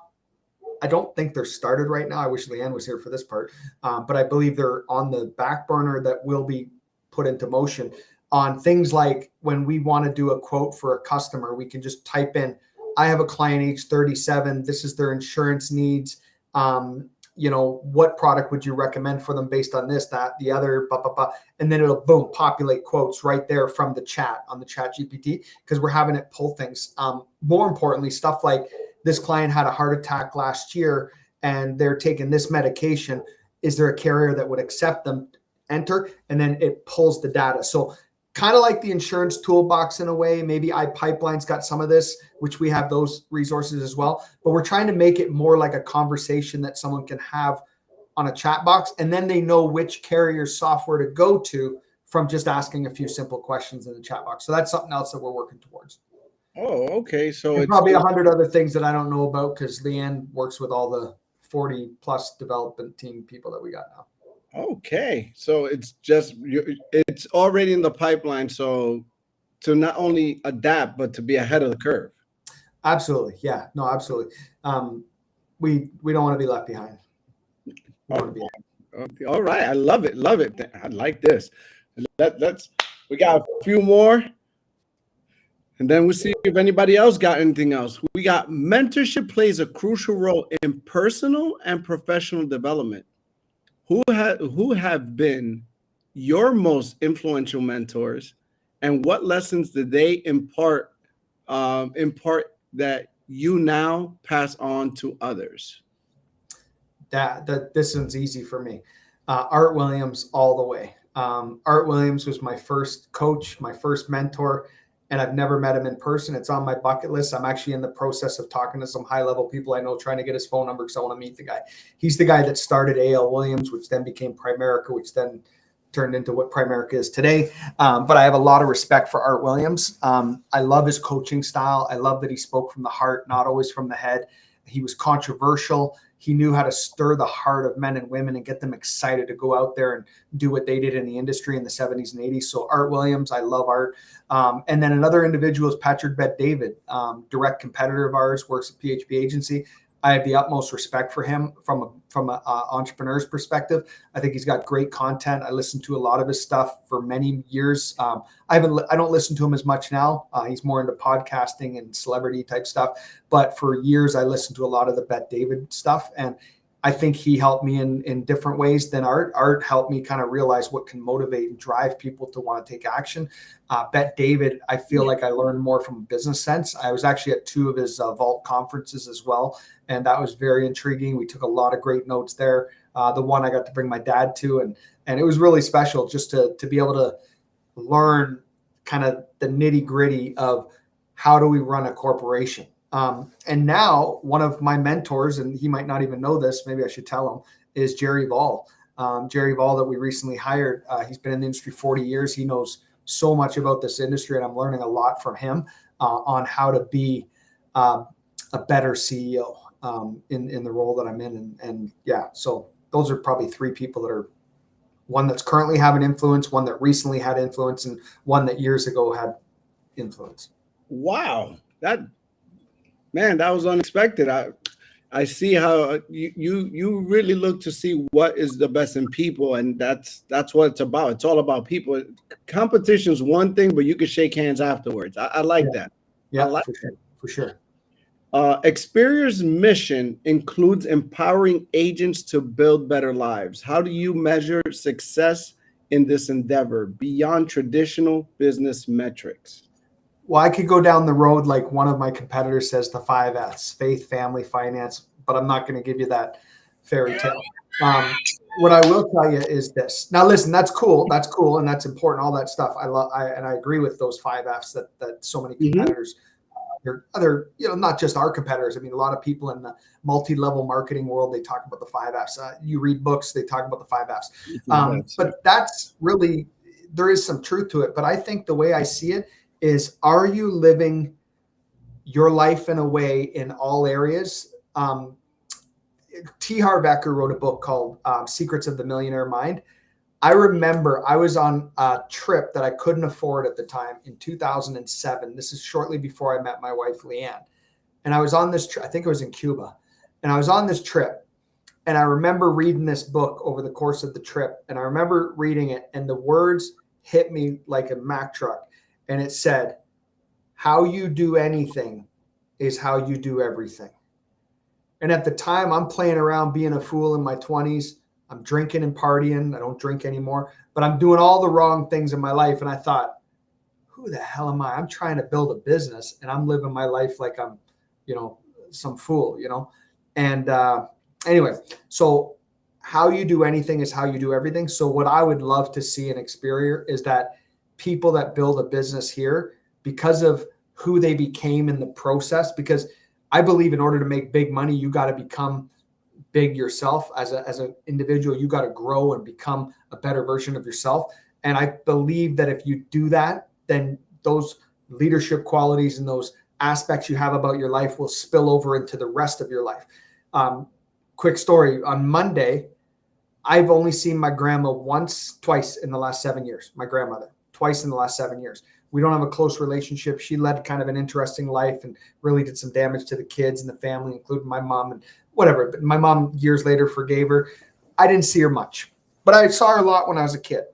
I don't think they're started right now. I wish Leanne was here for this part, but I believe they're on the back burner that will be put into motion on things like when we want to do a quote for a customer, we can just type in, I have a client age 37. This is their insurance needs. What product would you recommend for them based on this, that, the other, blah, blah, blah. And then it'll boom, populate quotes right there from the chat on the chat GPT, because we're having it pull things. More importantly, stuff like this client had a heart attack last year and they're taking this medication. Is there a carrier that would accept them? Enter, and then it pulls the data. So kind of like the insurance toolbox in a way. Maybe iPipeline's got some of this, which we have those resources as well. But we're trying to make it more like a conversation that someone can have on a chat box, and then they know which carrier's software to go to from just asking a few simple questions in the chat box. So that's something else that we're working towards.
Oh, okay. So
and it's probably 100 other things that I don't know about because Leanne works with all the 40 plus development team people that we got now.
Okay, so it's already in the pipeline. So to not only adapt, but to be ahead of the curve.
Absolutely, yeah, no, absolutely. We don't want to be left behind. We want to be ahead.
Okay. All right, I love it, I like this. We got a few more, and then we'll see if anybody else got anything else. We got mentorship plays a crucial role in personal and professional development. Who have been your most influential mentors, and what lessons did they impart that you now pass on to others?
This one's easy for me. Art Williams all the way. Art Williams was my first coach, my first mentor, and I've never met him in person. It's on my bucket list. I'm actually in the process of talking to some high-level people I know, trying to get his phone number because I want to meet the guy. He's the guy that started A.L. Williams, which then became Primerica, which then turned into what Primerica is today. But I have a lot of respect for Art Williams. I love his coaching style. I love that he spoke from the heart, not always from the head. He was controversial. He knew how to stir the heart of men and women and get them excited to go out there and do what they did in the industry in the 70s and 80s. So Art Williams, I love Art. And then another individual is Patrick Bet-David, direct competitor of ours, works at PHP Agency. I have the utmost respect for him from an entrepreneur's perspective. I think he's got great content. I listened to a lot of his stuff for many years. I don't listen to him as much now. He's more into podcasting and celebrity type stuff. But for years, I listened to a lot of the Bet-David stuff, and I think he helped me in different ways than Art. Art helped me kind of realize what can motivate and drive people to want to take action. Bet-David, I feel like I learned more from a business sense. I was actually at 2 of his Vault conferences as well, and that was very intriguing. We took a lot of great notes there. The one I got to bring my dad to, and it was really special just to be able to learn kind of the nitty gritty of how do we run a corporation. And now one of my mentors, and he might not even know this, maybe I should tell him, is Jerry Vall. Jerry Vall that we recently hired. He's been in the industry 40 years. He knows so much about this industry, and I'm learning a lot from him on how to be a better CEO in the role that I'm in. And yeah, so those are probably 3 people that are, one that's currently having influence, one that recently had influence, and one that years ago had influence.
Wow. That was unexpected. I see how you really look to see what is the best in people, and that's what it's about. It's all about people. Competition is one thing, but you can shake hands afterwards. I like that.
Yeah,
I like
for sure.
Experior's mission includes empowering agents to build better lives. How do you measure success in this endeavor beyond traditional business metrics?
Well, I could go down the road like one of my competitors says, the 5 F's: faith, family, finance, but I'm not going to give you that fairy tale. What I will tell you is this. Now, listen, that's cool, and that's important, all that stuff. I agree with those 5 F's that so many competitors, other, not just our competitors. I mean, a lot of people in the multi-level marketing world, they talk about the 5 F's. You read books, they talk about the 5 F's. But that's really, there is some truth to it. But I think the way I see it is, are you living your life in a way in all areas? T. Harv Eker wrote a book called Secrets of the Millionaire Mind. I remember I was on a trip that I couldn't afford at the time in 2007. This is shortly before I met my wife, Leanne. And I was on this trip, I think it was in Cuba. And I was on this trip. And I remember reading this book over the course of the trip. And I remember reading it, and the words hit me like a Mack truck. And it said, how you do anything is how you do everything. And at the time, I'm playing around being a fool in my 20s. I'm drinking and partying. I don't drink anymore, but I'm doing all the wrong things in my life. And I thought, who the hell am I? I'm trying to build a business, and I'm living my life like I'm, some fool, And anyway, so how you do anything is how you do everything. So what I would love to see in Experior is that people that build a business here, because of who they became in the process, because I believe in order to make big money, you got to become big yourself as an individual. You got to grow and become a better version of yourself. And I believe that if you do that, then those leadership qualities and those aspects you have about your life will spill over into the rest of your life. Quick story. On Monday, I've only seen my grandma twice in the last 7 years. My grandmother, twice in the last 7 years. We don't have a close relationship. She led kind of an interesting life and really did some damage to the kids and the family, including my mom and whatever. But my mom years later forgave her. I didn't see her much, but I saw her a lot when I was a kid.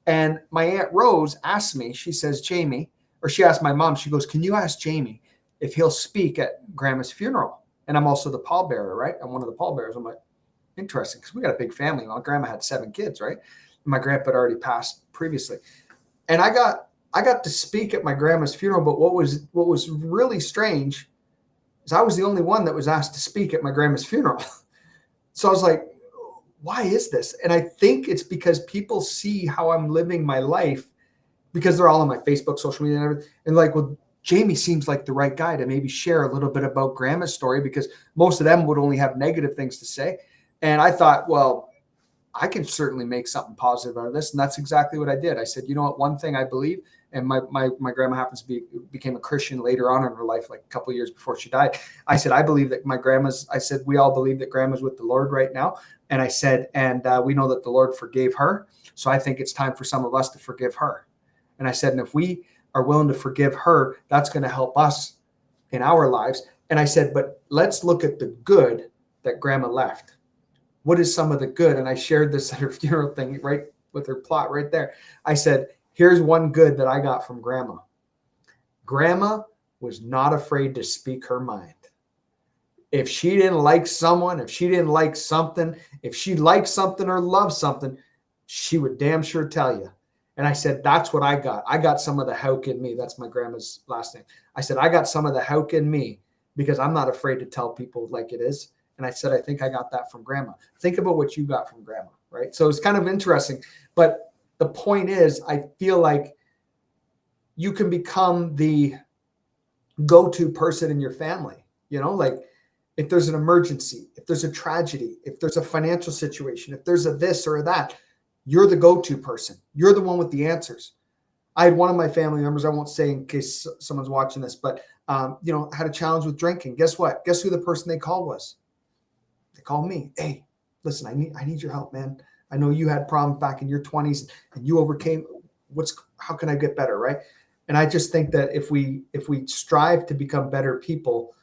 And my Aunt Rose asked me, she says, Jamie, or she asked my mom, she goes, can you ask Jamie if he'll speak at Grandma's funeral? And I'm also the pallbearer, right? I'm one of the pallbearers. I'm like, interesting, because we got a big family. My grandma had 7 kids, right? And my grandpa had already passed previously. And I got to speak at my grandma's funeral, but what was really strange is I was the only one that was asked to speak at my grandma's funeral. So I was like, why is this? And I think it's because people see how I'm living my life, because they're all on my Facebook, social media, and everything. And like, well, Jamie seems like the right guy to maybe share a little bit about Grandma's story, because most of them would only have negative things to say. And I thought, well, I can certainly make something positive out of this. And that's exactly what I did. I said, you know what, one thing I believe, and my grandma happens to became a Christian later on in her life, like a couple of years before she died. I said, I believe that we all believe that Grandma's with the Lord right now. And I said, and we know that the Lord forgave her. So I think it's time for some of us to forgive her. And I said, and if we are willing to forgive her, that's going to help us in our lives. And I said, but let's look at the good that Grandma left. What is some of the good? And I shared this at her funeral thing right with her plot right there. I said, here's one good that I got from Grandma. Grandma was not afraid to speak her mind. If she didn't like someone, if she didn't like something, if she liked something or loved something, she would damn sure tell you. And I said, that's what I got. I got some of the Hauk in me. That's my grandma's last name. I said, I got some of the Hauk in me because I'm not afraid to tell people like it is. And I said, I think I got that from Grandma. Think about what you got from Grandma, right? So it's kind of interesting. But the point is, I feel like you can become the go-to person in your family. You know, like if there's an emergency, if there's a tragedy, if there's a financial situation, if there's a this or a that, you're the go-to person. You're the one with the answers. I had one of my family members, I won't say in case someone's watching this, but had a challenge with drinking. Guess what? Guess who the person they called was? They called me. Hey, listen, I need your help, man. I know you had problems back in your 20s and you overcame. How can I get better, right? And I just think that if we strive to become better people,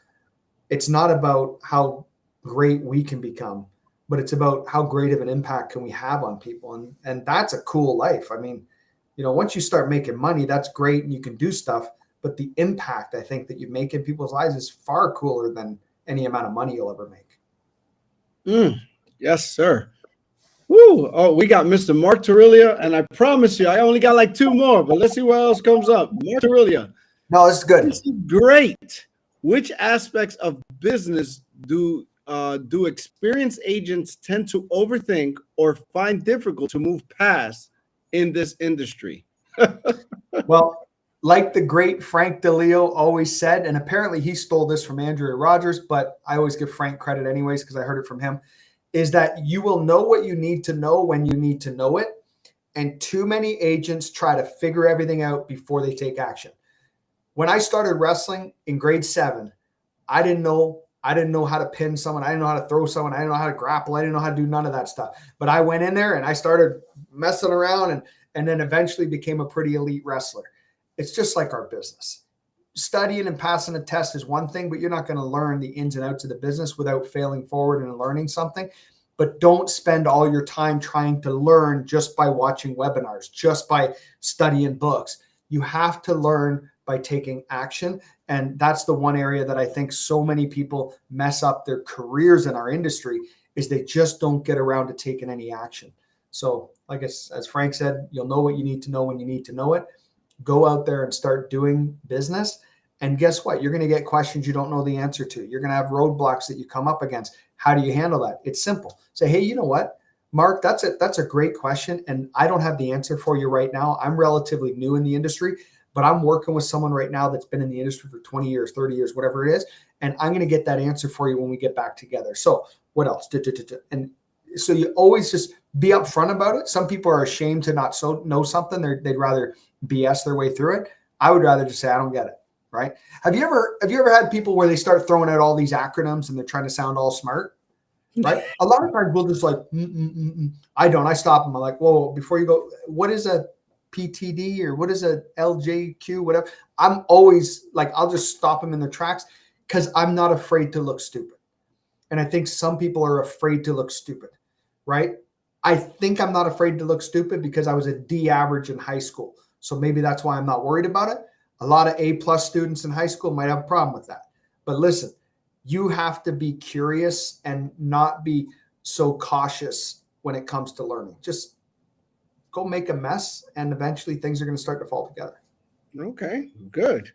it's not about how great we can become, but it's about how great of an impact can we have on people. And that's a cool life. I mean, once you start making money, that's great and you can do stuff, but the impact I think that you make in people's lives is far cooler than any amount of money you'll ever make.
Yes, sir. Woo! Oh, we got Mr. Mark Torrillia, and I promise you, I only got like 2 more, but let's see what else comes up. Mark Torrillia.
No, this is good.
This is great. Which aspects of business do experienced agents tend to overthink or find difficult to move past in this industry?
Well, like the great Frank DeLeo always said, and apparently he stole this from Andrea Rogers, but I always give Frank credit anyways because I heard it from him, is that you will know what you need to know when you need to know it. And too many agents try to figure everything out before they take action. When I started wrestling in grade 7, I didn't know how to pin someone. I didn't know how to throw someone. I didn't know how to grapple. I didn't know how to do none of that stuff. But I went in there and I started messing around and then eventually became a pretty elite wrestler. It's just like our business. Studying and passing a test is one thing, but you're not going to learn the ins and outs of the business without failing forward and learning something. But don't spend all your time trying to learn just by watching webinars, just by studying books. You have to learn by taking action. And that's the one area that I think so many people mess up their careers in our industry is they just don't get around to taking any action. So like as Frank said, you'll know what you need to know when you need to know it. Go out there and start doing business. And guess what? You're going to get questions you don't know the answer to. You're going to have roadblocks that you come up against. How do you handle that? It's simple. Say, hey, you know what, Mark, that's a great question. And I don't have the answer for you right now. I'm relatively new in the industry, but I'm working with someone right now that's been in the industry for 20 years, 30 years, whatever it is. And I'm going to get that answer for you when we get back together. So what else? And so you always just be upfront about it. Some people are ashamed to not know something. They'd rather BS their way through it. I would rather just say, I don't get it. Right. Have you ever had people where they start throwing out all these acronyms and they're trying to sound all smart? Right. A lot of times we'll just like, I stop them. I'm like, whoa, before you go, what is a PTD or what is a LJQ, whatever. I'm always like, I'll just stop them in their tracks because I'm not afraid to look stupid. And I think some people are afraid to look stupid. Right. I think I'm not afraid to look stupid because I was a D average in high school. So maybe that's why I'm not worried about it. A lot of A+ students in high school might have a problem with that. But listen, you have to be curious and not be so cautious when it comes to learning. Just go make a mess and eventually things are going to start to fall together.
Okay, good.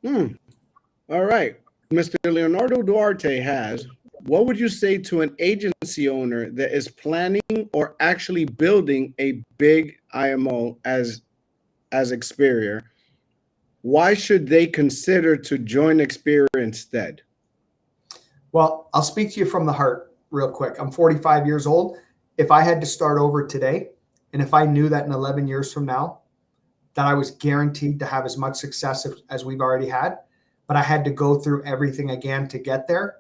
All right. Mr. Leonardo Duarte has, what would you say to an agency owner that is planning or actually building a big IMO as as Experior, why should they consider to join Experior instead?
Well, I'll speak to you from the heart real quick. I'm 45 years old. If I had to start over today, and if I knew that in 11 years from now, that I was guaranteed to have as much success as we've already had, but I had to go through everything again to get there,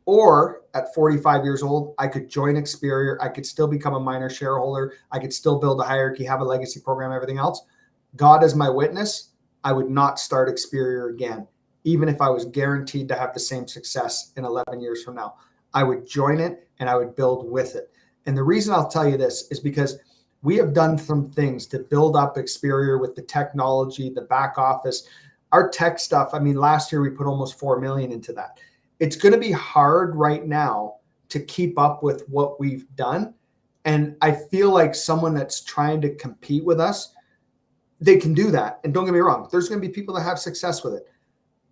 or at 45 years old, I could join Experior. I could still become a minor shareholder. I could still build a hierarchy, have a legacy program, everything else. God is my witness. I would not start Experior again, even if I was guaranteed to have the same success in 11 years from now. I would join it and I would build with it. And the reason I'll tell you this is because we have done some things to build up Experior with the technology, the back office, our tech stuff. I mean, last year we put almost 4 million into that. It's going to be hard right now to keep up with what we've done. And I feel like someone that's trying to compete with us, they can do that. And don't get me wrong, there's going to be people that have success with it.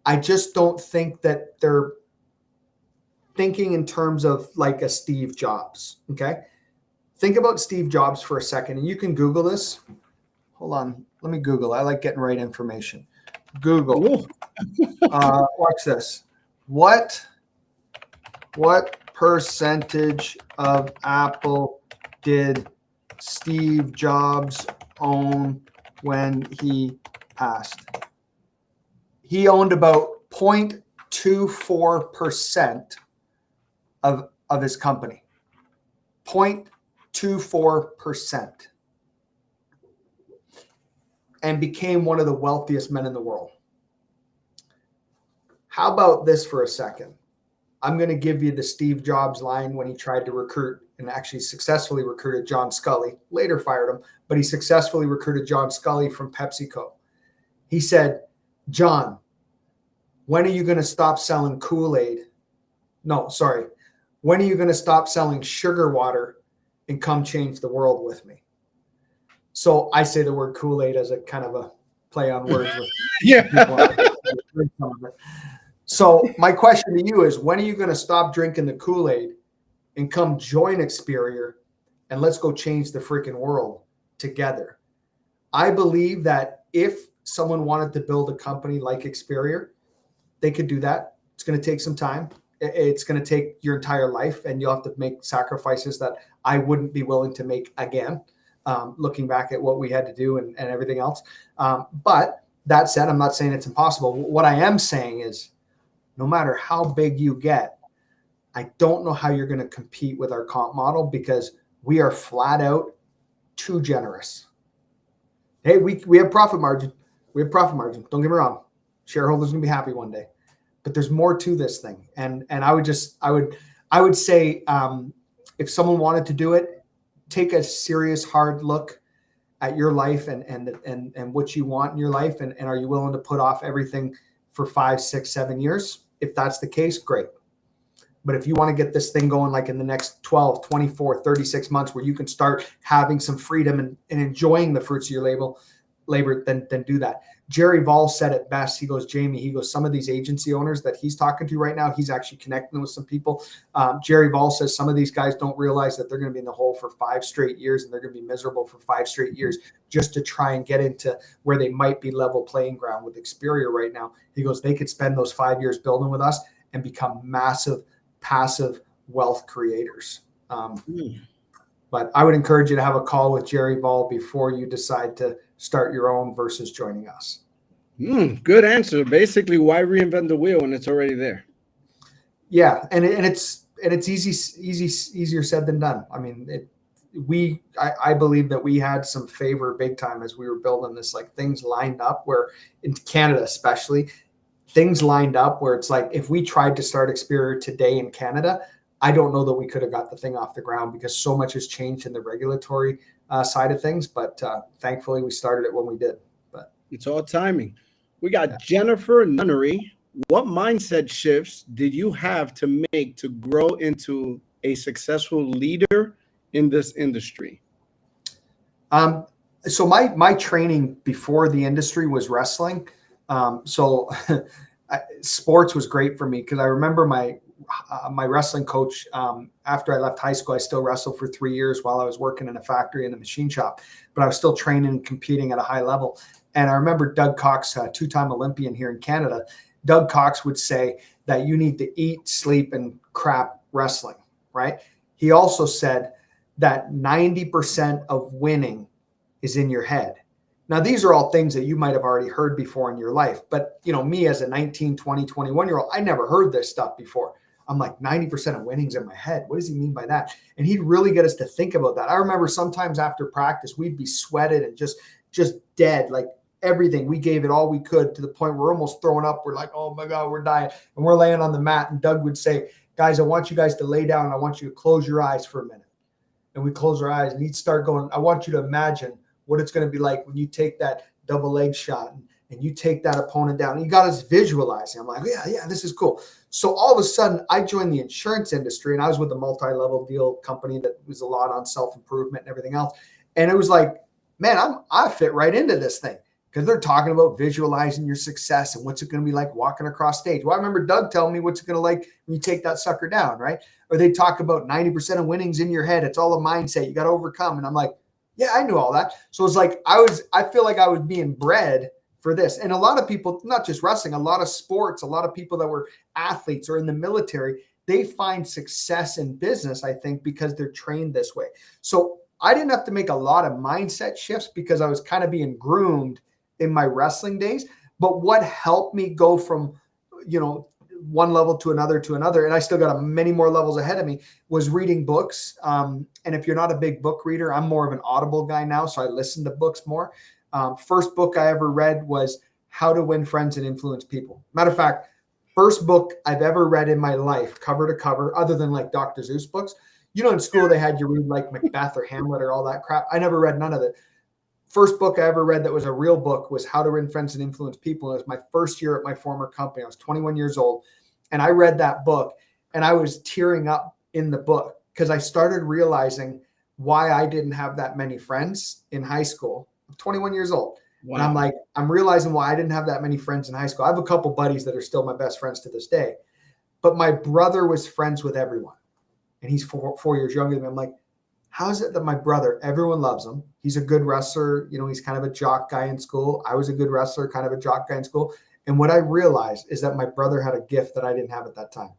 I just don't think that they're thinking in terms of like a Steve Jobs. Okay. Think about Steve Jobs for a second, and you can Google this. Hold on. Let me Google. I like getting right information. Google. Watch this. What percentage of Apple did Steve Jobs own when he passed? He owned about 0.24% of his company. 0.24%. And became one of the wealthiest men in the world. How about this for a second? I'm going to give you the Steve Jobs line when he tried to recruit and actually successfully recruited John Scully, later fired him, but he successfully recruited John Scully from PepsiCo. He said, John, when are you going to stop selling Kool-Aid? No, sorry. When are you going to stop selling sugar water and come change the world with me? So I say the word Kool-Aid as a kind of a play on words with people. So my question to you is, when are you going to stop drinking the Kool-Aid and come join Experior and let's go change the freaking world together? I believe that if someone wanted to build a company like Experior, they could do that. It's going to take some time. It's going to take your entire life, and you'll have to make sacrifices that I wouldn't be willing to make again, looking back at what we had to do and everything else. But that said, I'm not saying it's impossible. What I am saying is, no matter how big you get, I don't know how you're going to compete with our comp model because we are flat out too generous. Hey, we have profit margin. We have profit margin. Don't get me wrong. Shareholders are going to be happy one day. But there's more to this thing. And I would say if someone wanted to do it, take a serious, hard look at your life and what you want in your life. And are you willing to put off everything for 5, 6, 7 years? If that's the case, great. But if you want to get this thing going like in the next 12, 24, 36 months where you can start having some freedom and enjoying the fruits of your labor, then do that. Jerry Vall said it best. He goes, Jamie, some of these agency owners that he's talking to right now, he's actually connecting with some people. Jerry Vall says some of these guys don't realize that they're going to be in the hole for 5 straight years and they're going to be miserable for 5 straight years just to try and get into where they might be level playing ground with Experior right now. He goes, they could spend those 5 years building with us and become massive, passive wealth creators. But I would encourage you to have a call with Jerry Vall before you decide to start your own versus joining us.
Good answer. Basically, why reinvent the wheel when it's already there?
Yeah, and it's easier said than done. I mean, I believe that we had some favor big time as we were building this. Like things lined up where in Canada, especially, things lined up where it's like if we tried to start Experior today in Canada, I don't know that we could have got the thing off the ground because so much has changed in the regulatory side of things. But thankfully, we started it when we did. But
it's all timing. We got Jennifer Nunnery. What mindset shifts did you have to make to grow into a successful leader in this industry?
So my training before the industry was wrestling. So sports was great for me because I remember my wrestling coach, after I left high school, I still wrestled for 3 years while I was working in a factory in a machine shop, but I was still training and competing at a high level. And I remember Doug Cox, a 2-time Olympian here in Canada, Doug Cox would say that you need to eat, sleep, and crap wrestling, right? He also said that 90% of winning is in your head. Now, these are all things that you might have already heard before in your life. But, me as a 19, 20, 21-year-old, I never heard this stuff before. I'm like, 90% of winning's in my head. What does he mean by that? And he'd really get us to think about that. I remember sometimes after practice, we'd be sweated and just dead, like everything. We gave it all we could to the point where we're almost throwing up. We're like, oh my God, we're dying. And we're laying on the mat. And Doug would say, guys, I want you guys to lay down. And I want you to close your eyes for a minute. And we close our eyes and he'd start going, I want you to imagine what it's going to be like when you take that double leg shot and you take that opponent down. And you got us visualizing. I'm like, yeah, this is cool. So all of a sudden I joined the insurance industry and I was with a multi-level deal company that was a lot on self-improvement and everything else. And it was like, man, I fit right into this thing because they're talking about visualizing your success and what's it going to be like walking across stage. Well, I remember Doug telling me what's it going to like when you take that sucker down, right? Or they talk about 90% of winnings in your head. It's all a mindset you got to overcome. And I'm like, yeah, I knew all that. So it's like, I feel like I was being bred for this. And a lot of people, not just wrestling, a lot of sports, a lot of people that were athletes or in the military, they find success in business, I think, because they're trained this way. So I didn't have to make a lot of mindset shifts because I was kind of being groomed in my wrestling days. But what helped me go from, one level to another, and I still got many more levels ahead of me, was reading books. And if you're not a big book reader, I'm more of an Audible guy now, so I listen to books more. First book I ever read was How to Win Friends and Influence People. Matter of fact, first book I've ever read in my life, cover to cover, other than like Dr. Seuss books. In school they had you read like Macbeth or Hamlet or all that crap. I never read none of it. First book I ever read that was a real book was How to Win Friends and Influence People. It was my first year at my former company. I was 21 years old. And I read that book and I was tearing up in the book because I started realizing why I didn't have that many friends in high school. I'm 21 years old. Wow. And I'm like, I'm realizing why I didn't have that many friends in high school. I have a couple buddies that are still my best friends to this day. But my brother was friends with everyone. And he's 4 years younger than me. I'm like, how is it that my brother, everyone loves him? He's a good wrestler. He's kind of a jock guy in school. I was a good wrestler, kind of a jock guy in school. And what I realized is that my brother had a gift that I didn't have at that time.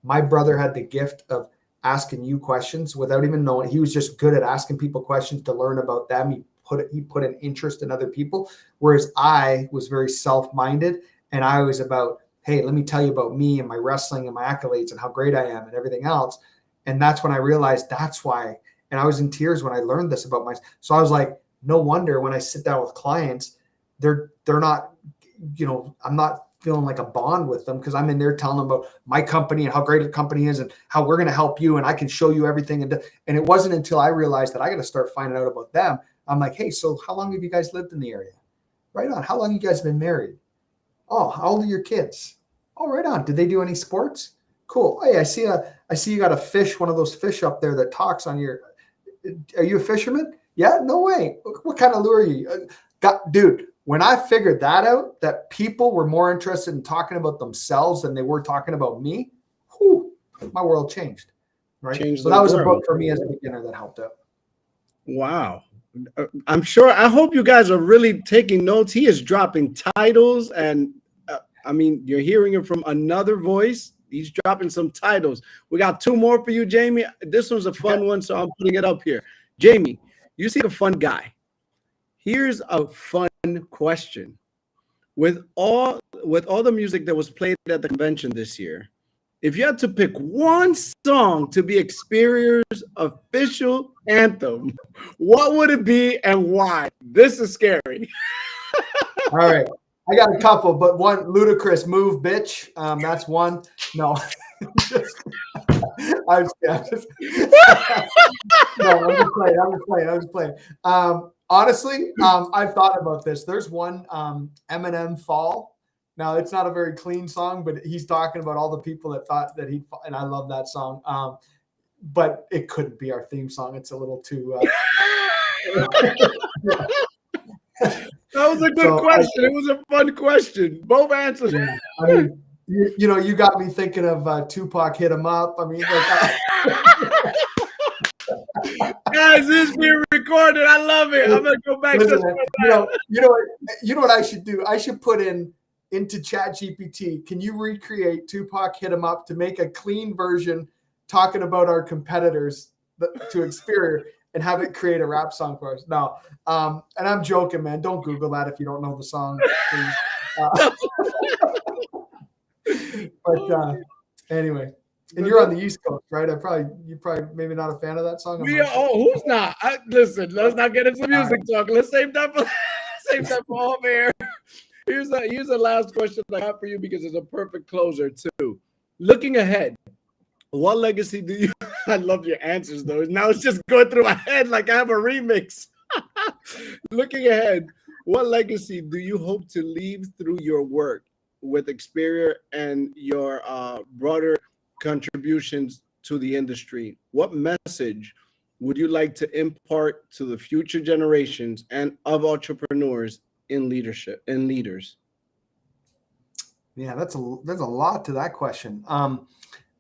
My brother had the gift of asking you questions without even knowing. He was just good at asking people questions to learn about them. He put an interest in other people, whereas I was very self-minded and I was about, hey, let me tell you about me and my wrestling and my accolades and how great I am and everything else. And that's when I realized that's why. And I was in tears when I learned this about myself. So I was like, no wonder when I sit down with clients, they're not, I'm not feeling like a bond with them because I'm in there telling them about my company and how great the company is and how we're going to help you and I can show you everything. And it wasn't until I realized that I got to start finding out about them. I'm like, hey, so how long have you guys lived in the area? Right on. How long you guys been married? Oh, how old are your kids? Oh, right on. Did they do any sports? Cool. Hey, I see you got a fish, one of those fish up there that talks on your. Are you a fisherman? Yeah, no way. What kind of lure are you? Dude, when I figured that out, that people were more interested in talking about themselves than they were talking about me, my world changed. Right. So that was a book for me as a beginner that helped out.
Wow. I'm sure. I hope you guys are really taking notes. He is dropping titles and you're hearing it from another voice. He's dropping some titles. We got 2 more for you, Jamie. This one's a fun one, so I'm putting it up here. Jamie, you seem a fun guy. Here's a fun question. With all the music that was played at the convention this year, if you had to pick one song to be Experior's official anthem, what would it be and why? This is scary.
All right. I got a couple, but one, Ludacris, Move, Bitch. That's one. No. I'm just playing. Honestly, I've thought about this. There's one Eminem, Fall. Now, it's not a very clean song, but he's talking about all the people that thought that he'd fall, and I love that song. But it couldn't be our theme song. It's a little too...
That was a good question. It was a fun question. Both answers.
Yeah. I mean, You got me thinking of Tupac, Hit 'Em Up. I mean, like,
guys, this is being recorded. I love it. I'm gonna go back
listen,
to
you know what I should do? I should put into ChatGPT. Can you recreate Tupac, Hit 'Em Up to make a clean version talking about our competitors to Experior and have it create a rap song for us? No, and I'm joking, man. Don't Google that if you don't know the song, please. But anyway, and you're on the East Coast, right? You're probably maybe not a fan of that song.
Who's not? Listen, let's not get into music talk. Let's save that for off air. Here's the last question I have for you because it's a perfect closer too. Looking ahead, what legacy do you? I love your answers though. Now it's just going through my head like I have a remix. Looking ahead, what legacy do you hope to leave through your work with Experior and your broader contributions to the industry? What message would you like to impart to the future generations and of entrepreneurs in leadership and leaders?
Yeah, there's a lot to that question.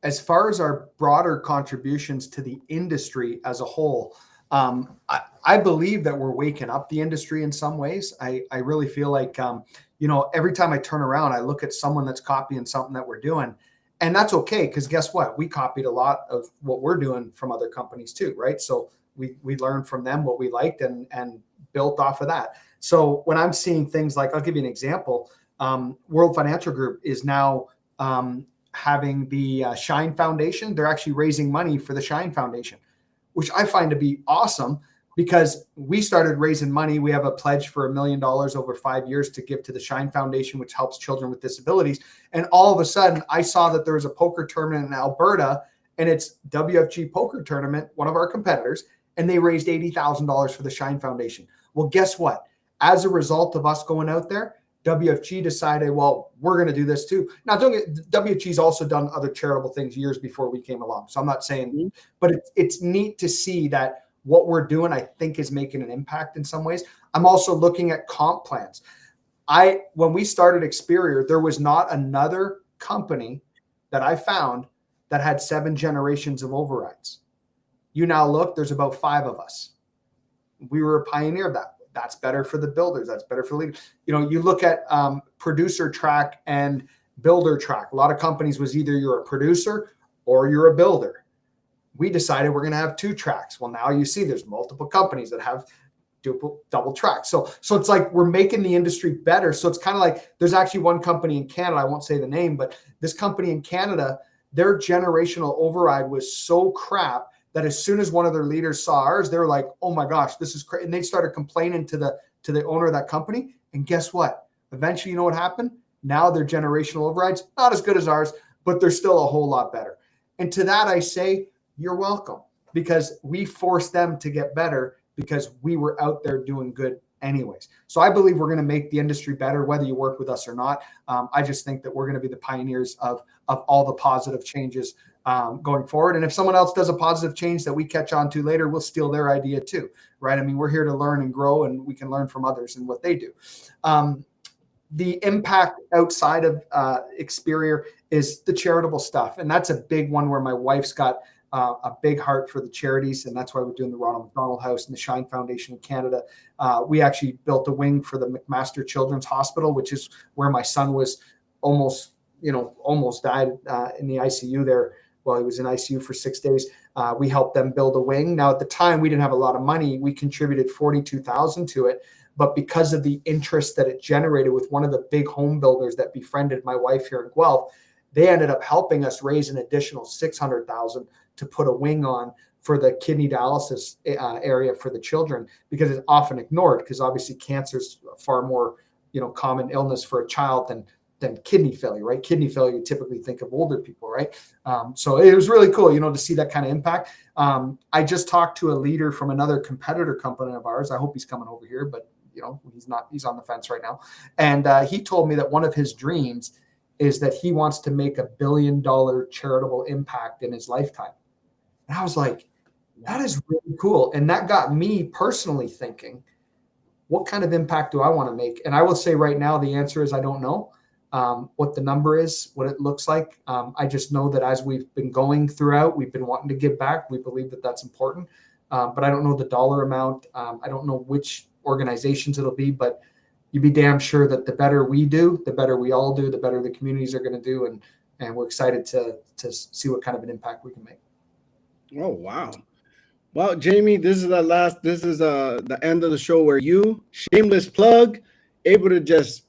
As far as our broader contributions to the industry as a whole, I believe that we're waking up the industry in some ways. I really feel like, every time I turn around, I look at someone that's copying something that we're doing. And that's okay, because guess what? We copied a lot of what we're doing from other companies too, right? So we learned from them what we liked and built off of that. So when I'm seeing things like, I'll give you an example. World Financial Group is now having the Shine Foundation. They're actually raising money for the Shine Foundation, which I find to be awesome because we started raising money. We have a pledge for $1 million over 5 years to give to the Shine Foundation, which helps children with disabilities. And all of a sudden, I saw that there was a poker tournament in Alberta, and it's WFG Poker Tournament, one of our competitors, and they raised $80,000 for the Shine Foundation. Well, guess what? As a result of us going out there, WFG decided, well, we're going to do this too. Now, WFG's also done other charitable things years before we came along. So I'm not saying, but it's neat to see that what we're doing, I think, is making an impact in some ways. I'm also looking at comp plans. When we started Experior, there was not another company that I found that had 7 generations of overrides. You now look, there's about 5 of us. We were a pioneer of that. That's better for the builders. That's better for leaders. You look at producer track and builder track. A lot of companies was either you're a producer or you're a builder. We decided we're going to have 2 tracks. Well, now you see there's multiple companies that have double tracks. So it's like we're making the industry better. So it's kind of like there's actually one company in Canada, I won't say the name, but this company in Canada, their generational override was so crap that as soon as one of their leaders saw ours, they were like, oh my gosh, this is crazy. And they started complaining to the owner of that company. And guess what? Eventually, you know what happened? Now their generational overrides, not as good as ours, but they're still a whole lot better. And to that, I say, you're welcome, because we forced them to get better because we were out there doing good anyways. So I believe we're going to make the industry better, whether you work with us or not. I just think that we're going to be the pioneers of all the positive changes going forward. And if someone else does a positive change that we catch on to later, we'll steal their idea too, right? I mean, we're here to learn and grow, and we can learn from others and what they do. The impact outside of Experior is the charitable stuff. And that's a big one where my wife's got a big heart for the charities. And that's why we're doing the Ronald McDonald House and the Shine Foundation in Canada. We actually built a wing for the McMaster Children's Hospital, which is where my son was almost died in the ICU there. Well, he was in ICU for 6 days. We helped them build a wing. Now, at the time, we didn't have a lot of money. We contributed $42,000 to it. But because of the interest that it generated with one of the big home builders that befriended my wife here in Guelph, they ended up helping us raise an additional $600,000 to put a wing on for the kidney dialysis area for the children, because it's often ignored, because obviously cancer is far more common illness for a child than kidney failure, right? Kidney failure, you typically think of older people, right? So it was really cool, to see that kind of impact. I just talked to a leader from another competitor company of ours. I hope he's coming over here, but he's not. He's on the fence right now. And he told me that one of his dreams is that he wants to make $1 billion charitable impact in his lifetime. And I was like, that is really cool. And that got me personally thinking, what kind of impact do I want to make? And I will say right now, the answer is I don't know. what the number is, what it looks like. I just know that as we've been going throughout, we've been wanting to give back. We believe that that's important, but I don't know the dollar amount. I don't know which organizations it'll be, but you'd be damn sure that the better we do, the better we all do, the better the communities are going to do. And we're excited to see what kind of an impact we can make.
Oh, wow. Well, Jamie, this is the end of the show where you, shameless plug, able to just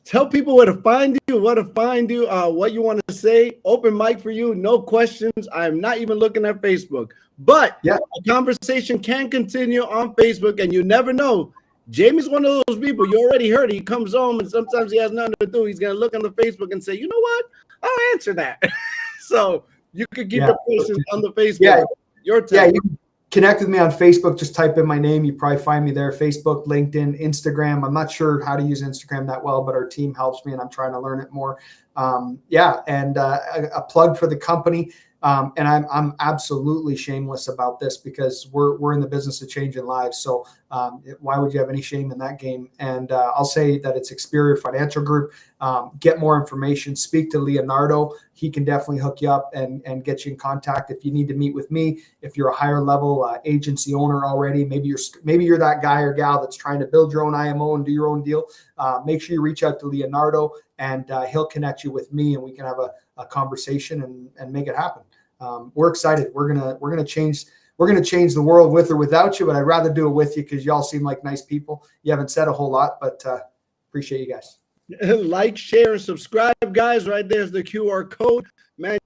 tell people where to find you, what you want to say. Open mic for you, no questions. I'm not even looking at Facebook, but
yeah,
a conversation can continue on Facebook, and you never know. Jamie's one of those people. You already heard it. He comes home, and sometimes he has nothing to do. He's gonna look on the Facebook and say, "You know what? I'll answer that." So you could keep the patience on the Facebook.
Yeah,
your turn.
Yeah, you can connect with me on Facebook. Just type in my name. You probably find me there. Facebook, LinkedIn, Instagram. I'm not sure how to use Instagram that well, but our team helps me, and I'm trying to learn it more. And a plug for the company. And I'm absolutely shameless about this because we're in the business of changing lives. So why would you have any shame in that game? And I'll say that it's Experior Financial Group. Get more information. Speak to Leonardo. He can definitely hook you up and get you in contact if you need to meet with me. If you're a higher level agency owner already, maybe you're that guy or gal that's trying to build your own IMO and do your own deal. Make sure you reach out to Leonardo, and he'll connect you with me, and we can have a conversation and make it happen. We're excited. We're gonna change the world with or without you, but I'd rather do it with you because y'all seem like nice people. You haven't said a whole lot, but appreciate you guys.
Like, share, and subscribe, guys. Right there's the QR code. Man,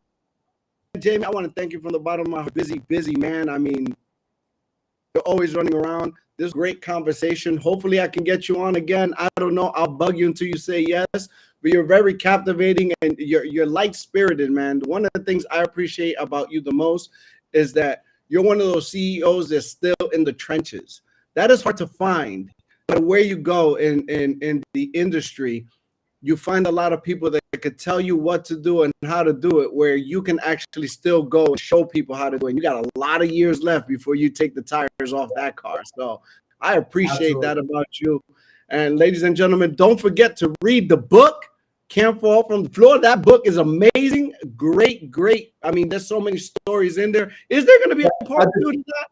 Jamie, I want to thank you from the bottom of my heart. Busy man. I mean, you're always running around. This great conversation. Hopefully I can get you on again. I don't know. I'll bug you until you say yes. But you're very captivating, and you're light-spirited, man. One of the things I appreciate about you the most is that you're one of those CEOs that's still in the trenches. That is hard to find. But where you go in the industry, you find a lot of people that could tell you what to do and how to do it, where you can actually still go and show people how to do it. And you got a lot of years left before you take the tires off that car. So I appreciate that about you. And ladies and gentlemen, don't forget to read the book, Can't Fall from the Floor. That book is amazing. Great. I mean, there's so many stories in there. Is there going to be a part 2 to that?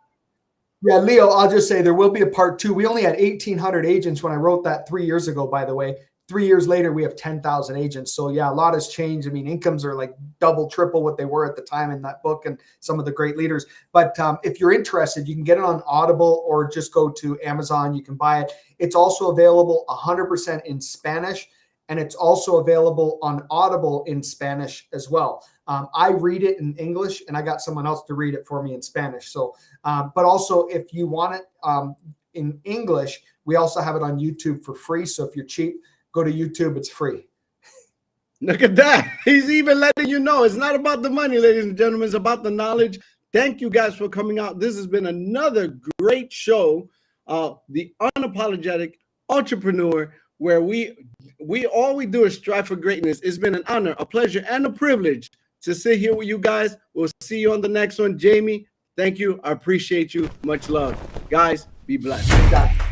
Yeah, Leo, I'll just say there will be a part 2. We only had 1,800 agents when I wrote that 3 years ago, by the way. 3 years later, we have 10,000 agents. So yeah, a lot has changed. I mean, incomes are like double, triple what they were at the time in that book, and some of the great leaders. But if you're interested, you can get it on Audible or just go to Amazon. You can buy it. It's also available 100% in Spanish, and it's also available on Audible in Spanish as well. I read it in English, and I got someone else to read it for me in Spanish. So, but also if you want it in English, we also have it on YouTube for free. So if you're cheap, go to YouTube. It's free.
Look at that. He's even letting you know it's not about the money, ladies and gentlemen. It's about the knowledge. Thank you guys for coming out. This has been another great show, the Unapologetic Entrepreneur, where we all we do is strive for greatness. It's been an honor, a pleasure, and a privilege to sit here with you guys. We'll see you on the next one. Jamie, thank you. I appreciate you. Much love. Guys, be blessed.